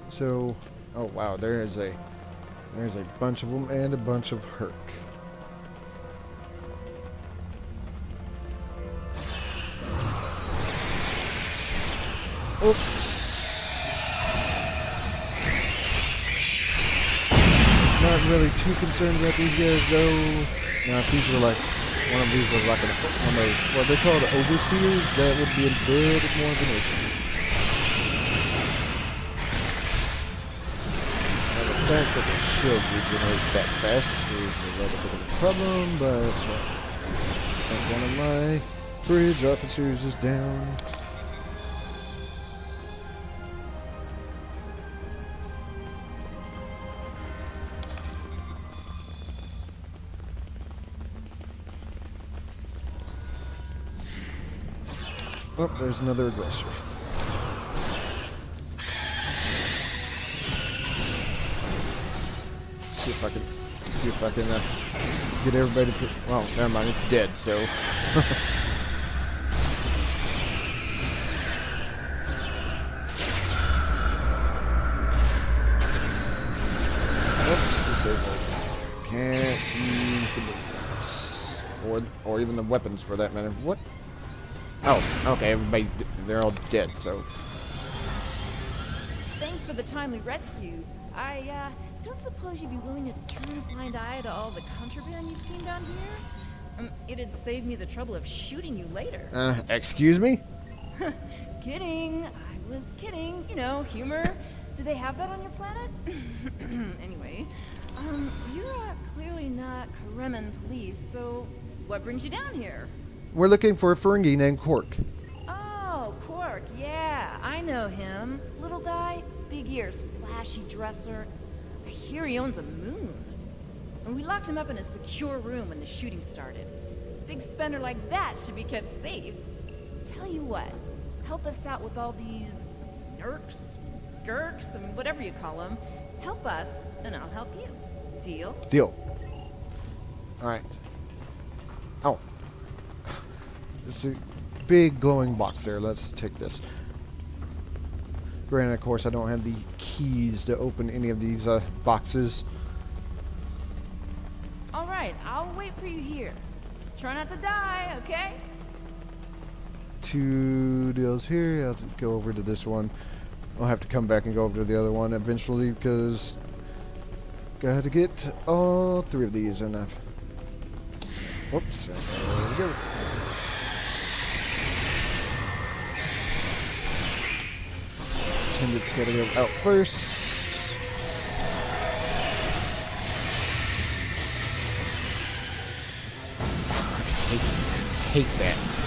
So, oh wow, there's a bunch of them and a bunch of Herc. Oops. Not really too concerned about these guys though. Now if these were like, one of these was like one of those, what they call the overseers, that would be a bit more of an issue. The fact that the shields regenerate that fast is a little bit of a problem, but I think one of my bridge officers is down. Oh, there's another aggressor. See if I can get everybody to... Well, never mind, it's dead, so... Oops, disabled. Can't use the bullets. Or even the weapons, for that matter. What? Oh, okay, everybody... They're all dead, so... Thanks for the timely rescue. I, don't suppose you'd be willing to turn a blind eye to all the contraband you've seen down here? It'd save me the trouble of shooting you later. Excuse me? Kidding. I was kidding. You know, humor. Do they have that on your planet? Anyway, you're clearly not Karemen police, so what brings you down here? We're looking for a Ferengi named Quark. Oh, Quark, yeah, I know him. Little guy, big ears, flashy dresser. I hear he owns a moon. And we locked him up in a secure room when the shooting started. Big spender like that should be kept safe. Tell you what, help us out with all these nerks, gurks, and whatever you call them. Help us, and I'll help you. Deal? Deal. Alright. Oh. There's a big glowing box there. Let's take this. Granted, of course, I don't have the keys to open any of these boxes. Alright, I'll wait for you here. Try not to die, okay? 2 deals here. I'll go over to this one. I'll have to come back and go over to the other one eventually because gotta get all 3 of these enough. Whoops. There we go. Attendant's gotta go out first. I hate that.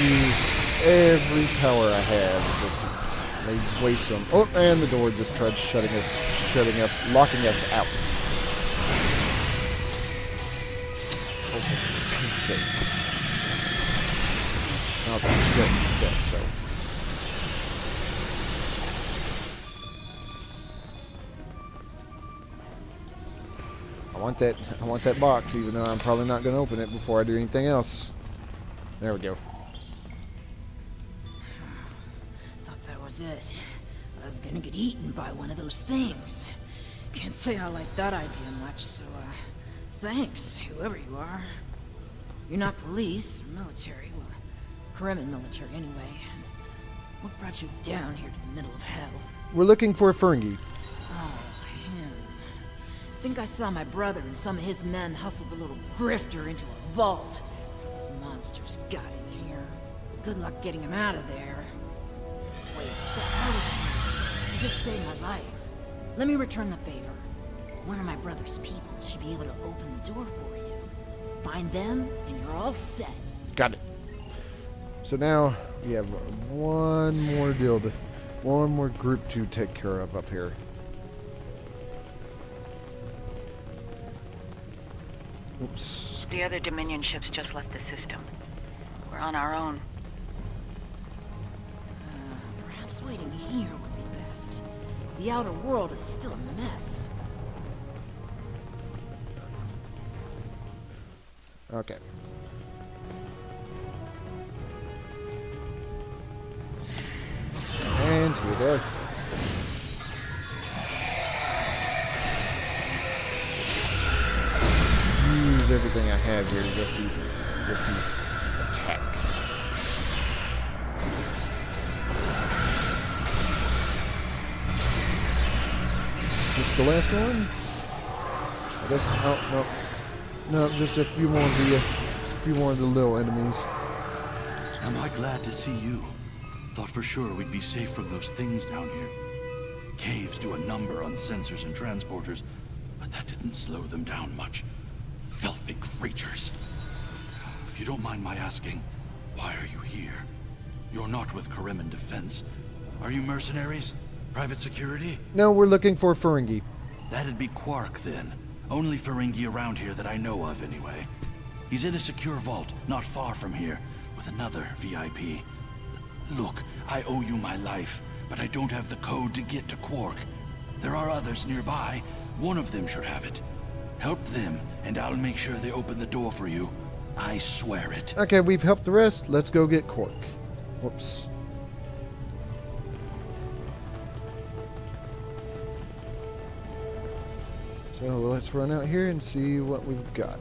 use every power I have just to maybe waste them. Oh, and the door just tried shutting us, locking us out. Oh, for Pete's sake. Okay, good, he's dead, so. I want that box, even though I'm probably not going to open it before I do anything else. There we go. Thought that was it. I was gonna get eaten by one of those things. Can't say I like that idea much, so, thanks, whoever you are. You're not police or military, or Kremen military anyway. What brought you down here to the middle of hell? We're looking for a Ferengi. Oh, him. Think I saw my brother and some of his men hustle the little grifter into a vault before those monsters got in here. Good luck getting him out of there. Wait, that was you just saved my life. Let me return the favor. One of my brother's people should be able to open the door for you. Find them, and you're all set. Got it. So now we have one more group to take care of up here. Oops. The other Dominion ships just left the system. We're on our own. Perhaps waiting here would be best. The outer world is still a mess. Okay. And we're there. Use everything I have here just to attack. Is this the last one? I guess. Oh no, just a few more of the little enemies. Am I glad to see you? Thought for sure we'd be safe from those things down here. Caves do a number on sensors and transporters, but that didn't slow them down much. Filthy creatures. If you don't mind my asking, why are you here? You're not with Kremen Defense. Are you mercenaries? Private security? No, we're looking for Ferengi. That'd be Quark, then. Only Ferengi around here that I know of, anyway. He's in a secure vault, not far from here, with another VIP. Look, I owe you my life, but I don't have the code to get to Quark. There are others nearby. One of them should have it. Help them, and I'll make sure they open the door for you. I swear it. Okay, we've helped the rest. Let's go get Quark. Whoops. So let's run out here and see what we've got.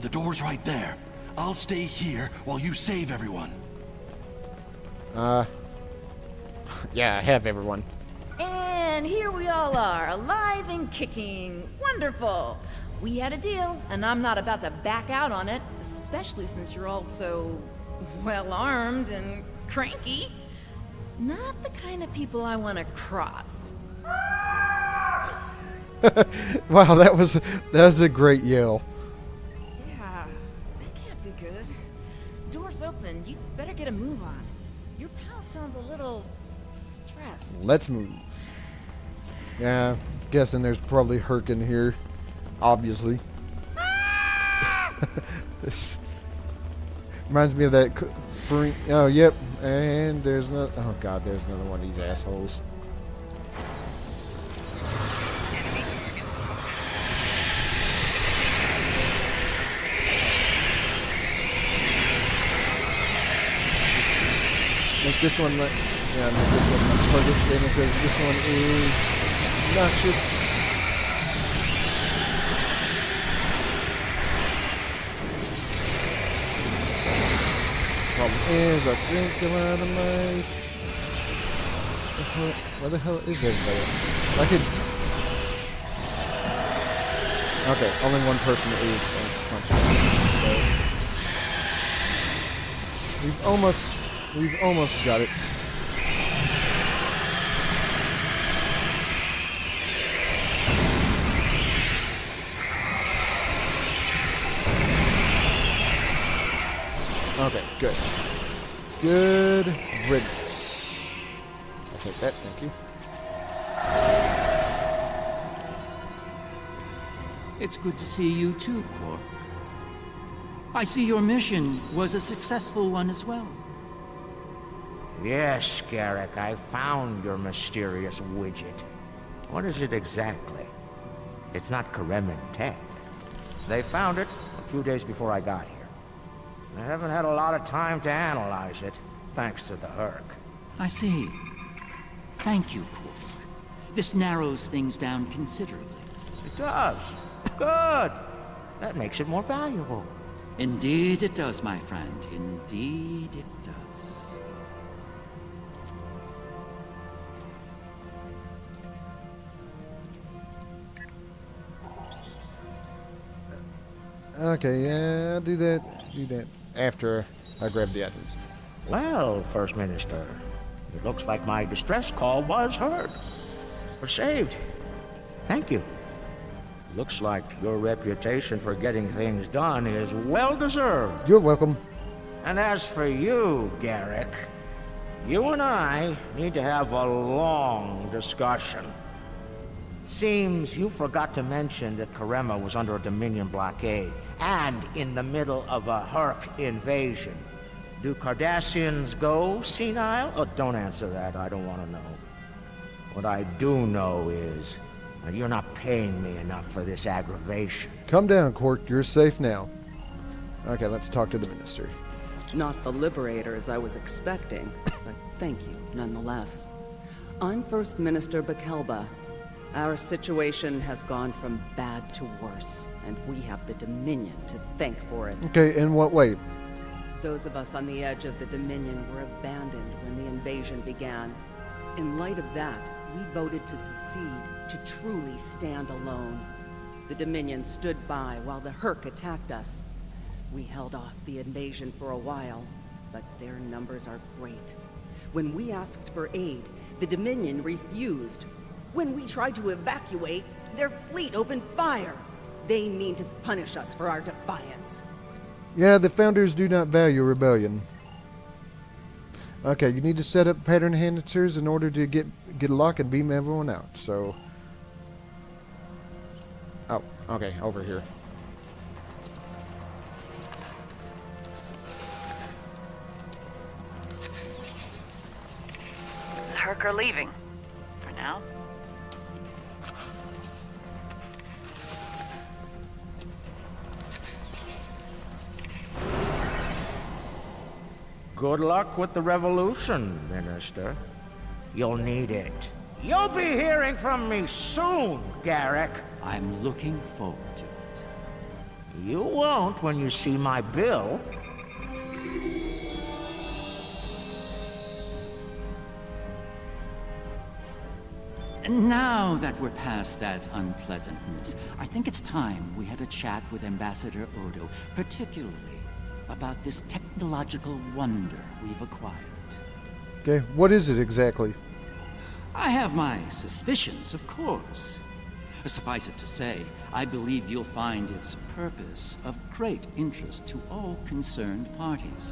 The door's right there. I'll stay here while you save everyone. Yeah, I have everyone. And here we all are, alive and kicking. Wonderful. We had a deal, and I'm not about to back out on it, especially since you're all so well-armed and cranky. Not the kind of people I want to cross. Wow, that was a great yell. Yeah, that can't be good. Door's open. You better get a move on. Your pal sounds a little stressed. Let's move. Yeah, guessing there's probably Herc in here, obviously. This reminds me of that. Oh, yep. And there's another. Oh God, there's another one of these assholes. Make this one make this one my target thing because this one is obnoxious. Problem is, I think I'm out of my. Where the hell is everybody else? I could. Okay, only one person is unconscious. So we've almost got it. Okay, good. Good riddance. I'll take that, thank you. It's good to see you too, Quark. I see your mission was a successful one as well. Yes, Garrick, I found your mysterious widget. What is it exactly? It's not Kremen tech. They found it a few days before I got here. I haven't had a lot of time to analyze it, thanks to the Herc. I see. Thank you, Quark. This narrows things down considerably. It does. Good. That makes it more valuable. Indeed it does, my friend. Indeed it does. Okay, yeah, I'll do that. Do that after I grab the items. Well, First Minister, it looks like my distress call was heard. We're saved. Thank you. Looks like your reputation for getting things done is well deserved. You're welcome. And as for you, Garrick, you and I need to have a long discussion. Seems you forgot to mention that Karema was under a Dominion blockade and in the middle of a Herc invasion. Do Cardassians go senile? Oh, don't answer that. I don't want to know. What I do know is you're not paying me enough for this aggravation. Calm down, Quark. You're safe now. Okay, let's talk to the Minister. Not the liberators I was expecting, but thank you nonetheless. I'm First Minister Bekelba. Our situation has gone from bad to worse, and we have the Dominion to thank for it. Okay, in what way? Those of us on the edge of the Dominion were abandoned when the invasion began. In light of that, we voted to secede, to truly stand alone. The Dominion stood by while the Herc attacked us. We held off the invasion for a while, but their numbers are great. When we asked for aid, the Dominion refused. When we tried to evacuate, their fleet opened fire. They mean to punish us for our defiance. Yeah, the Founders do not value rebellion. Okay, you need to set up pattern enhancers in order to get a lock and beam everyone out, so... Oh, okay, over here. The Herc are leaving. For now. Good luck with the revolution, Minister. You'll need it. You'll be hearing from me soon, Garrick. I'm looking forward to it. You won't when you see my bill. Now that we're past that unpleasantness, I think it's time we had a chat with Ambassador Odo, particularly about this technological wonder we've acquired. Okay, what is it exactly? I have my suspicions, of course. Suffice it to say, I believe you'll find its purpose of great interest to all concerned parties.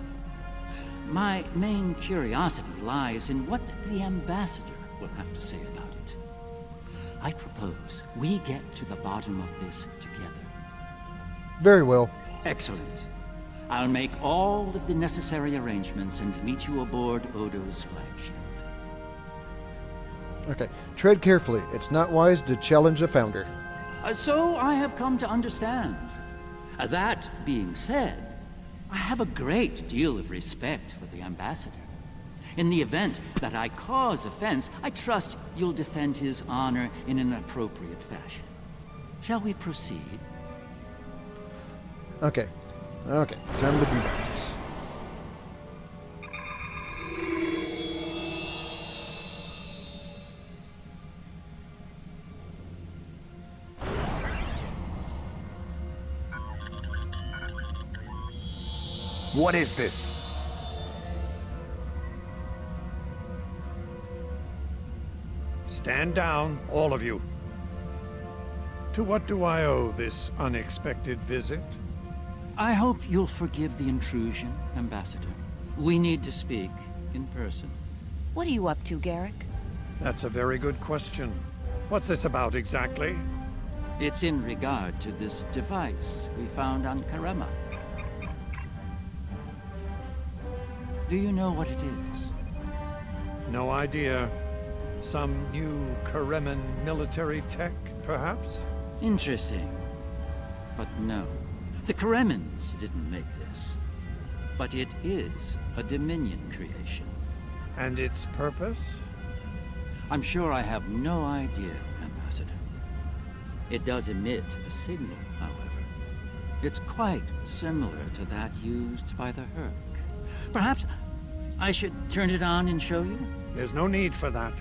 My main curiosity lies in what the Ambassador will have to say about it. I propose we get to the bottom of this together. Very well. Excellent. I'll make all of the necessary arrangements and meet you aboard Odo's flagship. Okay, tread carefully. It's not wise to challenge a Founder. So I have come to understand. That being said, I have a great deal of respect for the Ambassador. In the event that I cause offense, I trust you'll defend his honor in an appropriate fashion. Shall we proceed? Okay. Okay, time to be balanced. What is this? Stand down, all of you. To what do I owe this unexpected visit? I hope you'll forgive the intrusion, Ambassador. We need to speak in person. What are you up to, Garrick? That's a very good question. What's this about exactly? It's in regard to this device we found on Karema. Do you know what it is? No idea. Some new Kareman military tech, perhaps? Interesting. But no. The Karemans didn't make this. But it is a Dominion creation. And its purpose? I'm sure I have no idea, Ambassador. It does emit a signal, however. It's quite similar to that used by the Herc. Perhaps I should turn it on and show you? There's no need for that.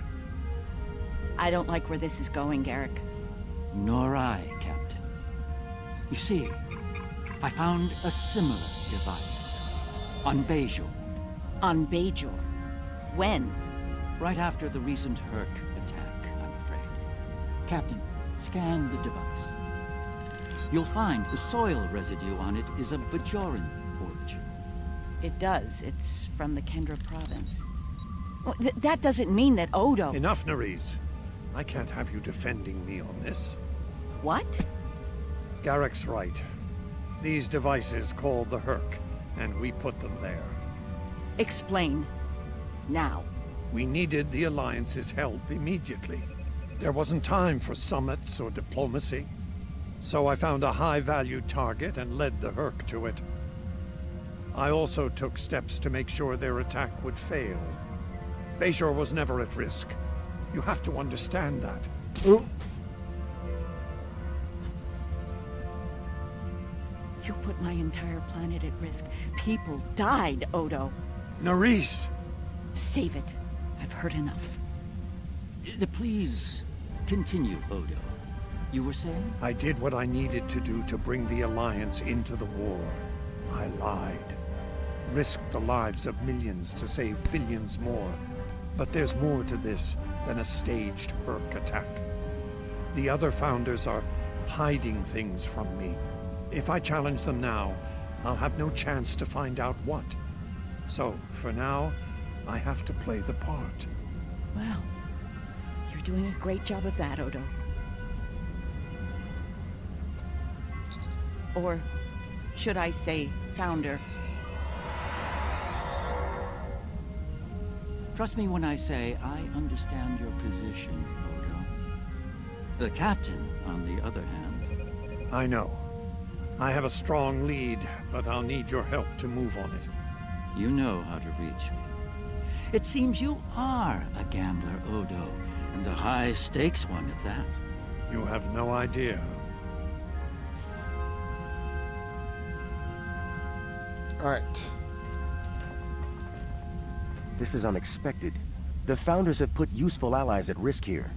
I don't like where this is going, Garrick. Nor I, Captain. You see, I found a similar device on Bajor. On Bajor? When? Right after the recent Herc attack, I'm afraid. Captain, scan the device. You'll find the soil residue on it is of Bajoran origin. It does. It's from the Kendra province. Well, that doesn't mean that Odo... Enough, Nerys. I can't have you defending me on this. What? Garrick's right. These devices called the Herc, and we put them there. Explain. Now. We needed the Alliance's help immediately. There wasn't time for summits or diplomacy. So I found a high-value target and led the Herc to it. I also took steps to make sure their attack would fail. Bajor was never at risk. You have to understand that. Oops. You put my entire planet at risk. People died, Odo. Nerys! Save it. I've heard enough. Please continue, Odo. You were saying? I did what I needed to do to bring the Alliance into the war. I lied. Risked the lives of millions to save billions more. But there's more to this than a staged Herc attack. The other Founders are hiding things from me. If I challenge them now, I'll have no chance to find out what. So, for now, I have to play the part. Well, you're doing a great job of that, Odo. Or should I say, Founder? Trust me when I say I understand your position, Odo. The Captain, on the other hand... I know. I have a strong lead, but I'll need your help to move on it. You know how to reach me. It seems you are a gambler, Odo, and a high-stakes one at that. You have no idea. All right. This is unexpected. The Founders have put useful allies at risk here.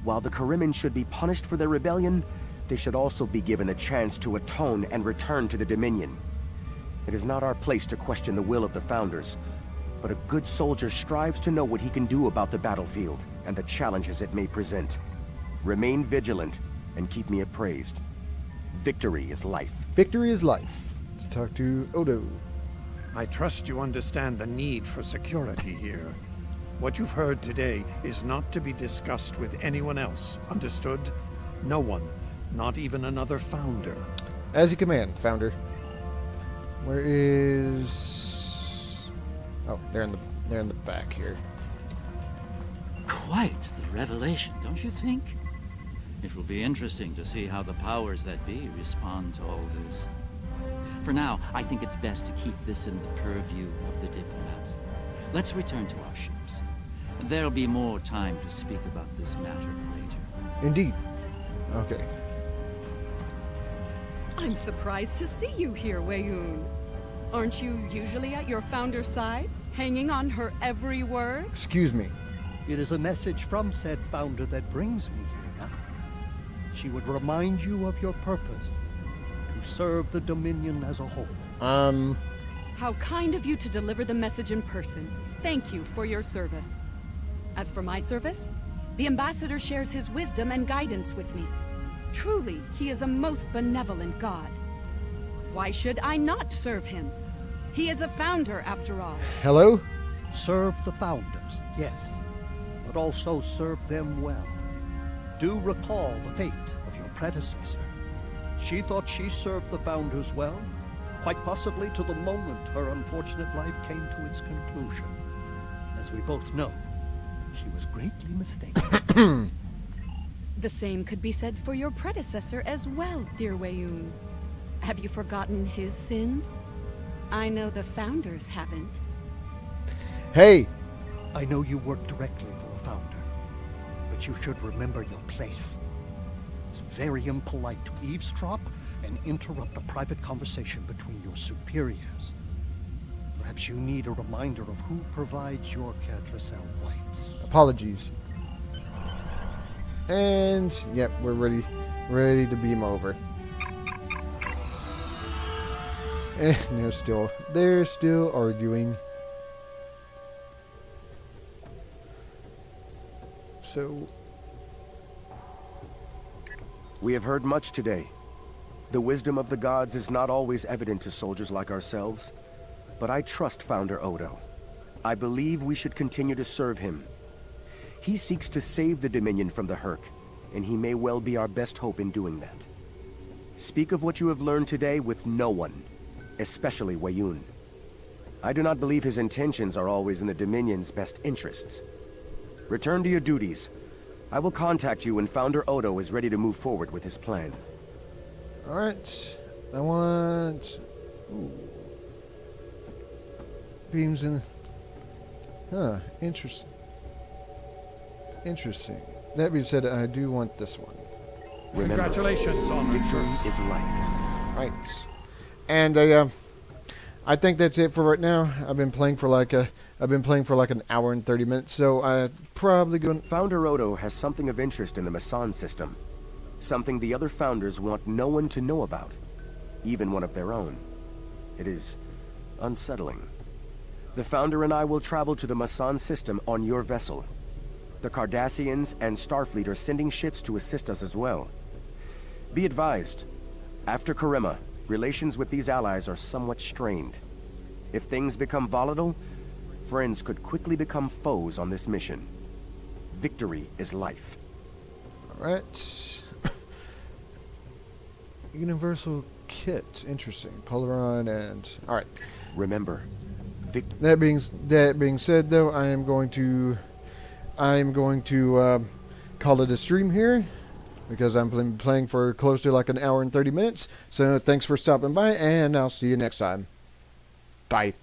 While the Karemen should be punished for their rebellion, they should also be given a chance to atone and return to the Dominion. It is not our place to question the will of the Founders, but a good soldier strives to know what he can do about the battlefield and the challenges it may present. Remain vigilant and keep me appraised. Victory is life. Victory is life. Let's talk to Odo. I trust you understand the need for security here. What you've heard today is not to be discussed with anyone else, understood? No one, not even another Founder. As you command, Founder. Where is... Oh, they're in the back here. Quite the revelation, don't you think? It will be interesting to see how the powers that be respond to all this. For now, I think it's best to keep this in the purview of the diplomats. Let's return to our ships. There'll be more time to speak about this matter later. Indeed. Okay. I'm surprised to see you here, Weyoun. Aren't you usually at your Founder's side, hanging on her every word? Excuse me. It is a message from said Founder that brings me here now. She would remind you of your purpose, to serve the Dominion as a whole. How kind of you to deliver the message in person. Thank you for your service. As for my service, the Ambassador shares his wisdom and guidance with me. Truly, he is a most benevolent god. Why should I not serve him? He is a founder, after all. Hello? Serve the founders, yes, but also serve them well. Do recall the fate of your predecessor. She thought she served the founders well, quite possibly to the moment her unfortunate life came to its conclusion. As we both know, she was greatly mistaken. The same could be said for your predecessor as well, dear Weyoun. Have you forgotten his sins? I know the founders haven't. Hey! I know you work directly for a founder, but you should remember your place. It's very impolite to eavesdrop and interrupt a private conversation between your superiors. Perhaps you need a reminder of who provides your Ketracel wipes. Apologies. And, yep, we're ready to beam over. And they're still arguing. So, we have heard much today. The wisdom of the gods is not always evident to soldiers like ourselves, but I trust Founder Odo. I believe we should continue to serve him. He seeks to save the Dominion from the Hurk, and he may well be our best hope in doing that. Speak of what you have learned today with no one, especially Weyoun. I do not believe his intentions are always in the Dominion's best interests. Return to your duties. I will contact you when Founder Odo is ready to move forward with his plan. alright. I want... Ooh. Beams in... Huh, interesting. Interesting. That being said, I do want this one. Remember, congratulations on victory is life. Right. And I think that's it for right now. I've been playing for like an hour and 30 minutes, so I probably going. Founder Odo has something of interest in the Masan system, something the other founders want no one to know about, even one of their own. It is unsettling. The founder and I will travel to the Masan system on your vessel. The Cardassians and Starfleet are sending ships to assist us as well. Be advised, after Karema, relations with these allies are somewhat strained. If things become volatile, friends could quickly become foes on this mission. Victory is life. Alright. Universal kit. Interesting. Polaron and... Alright. Remember, that being said, though, I am going to call it a stream here, because I'm playing for close to like an hour and 30 minutes. So thanks for stopping by, and I'll see you next time. Bye.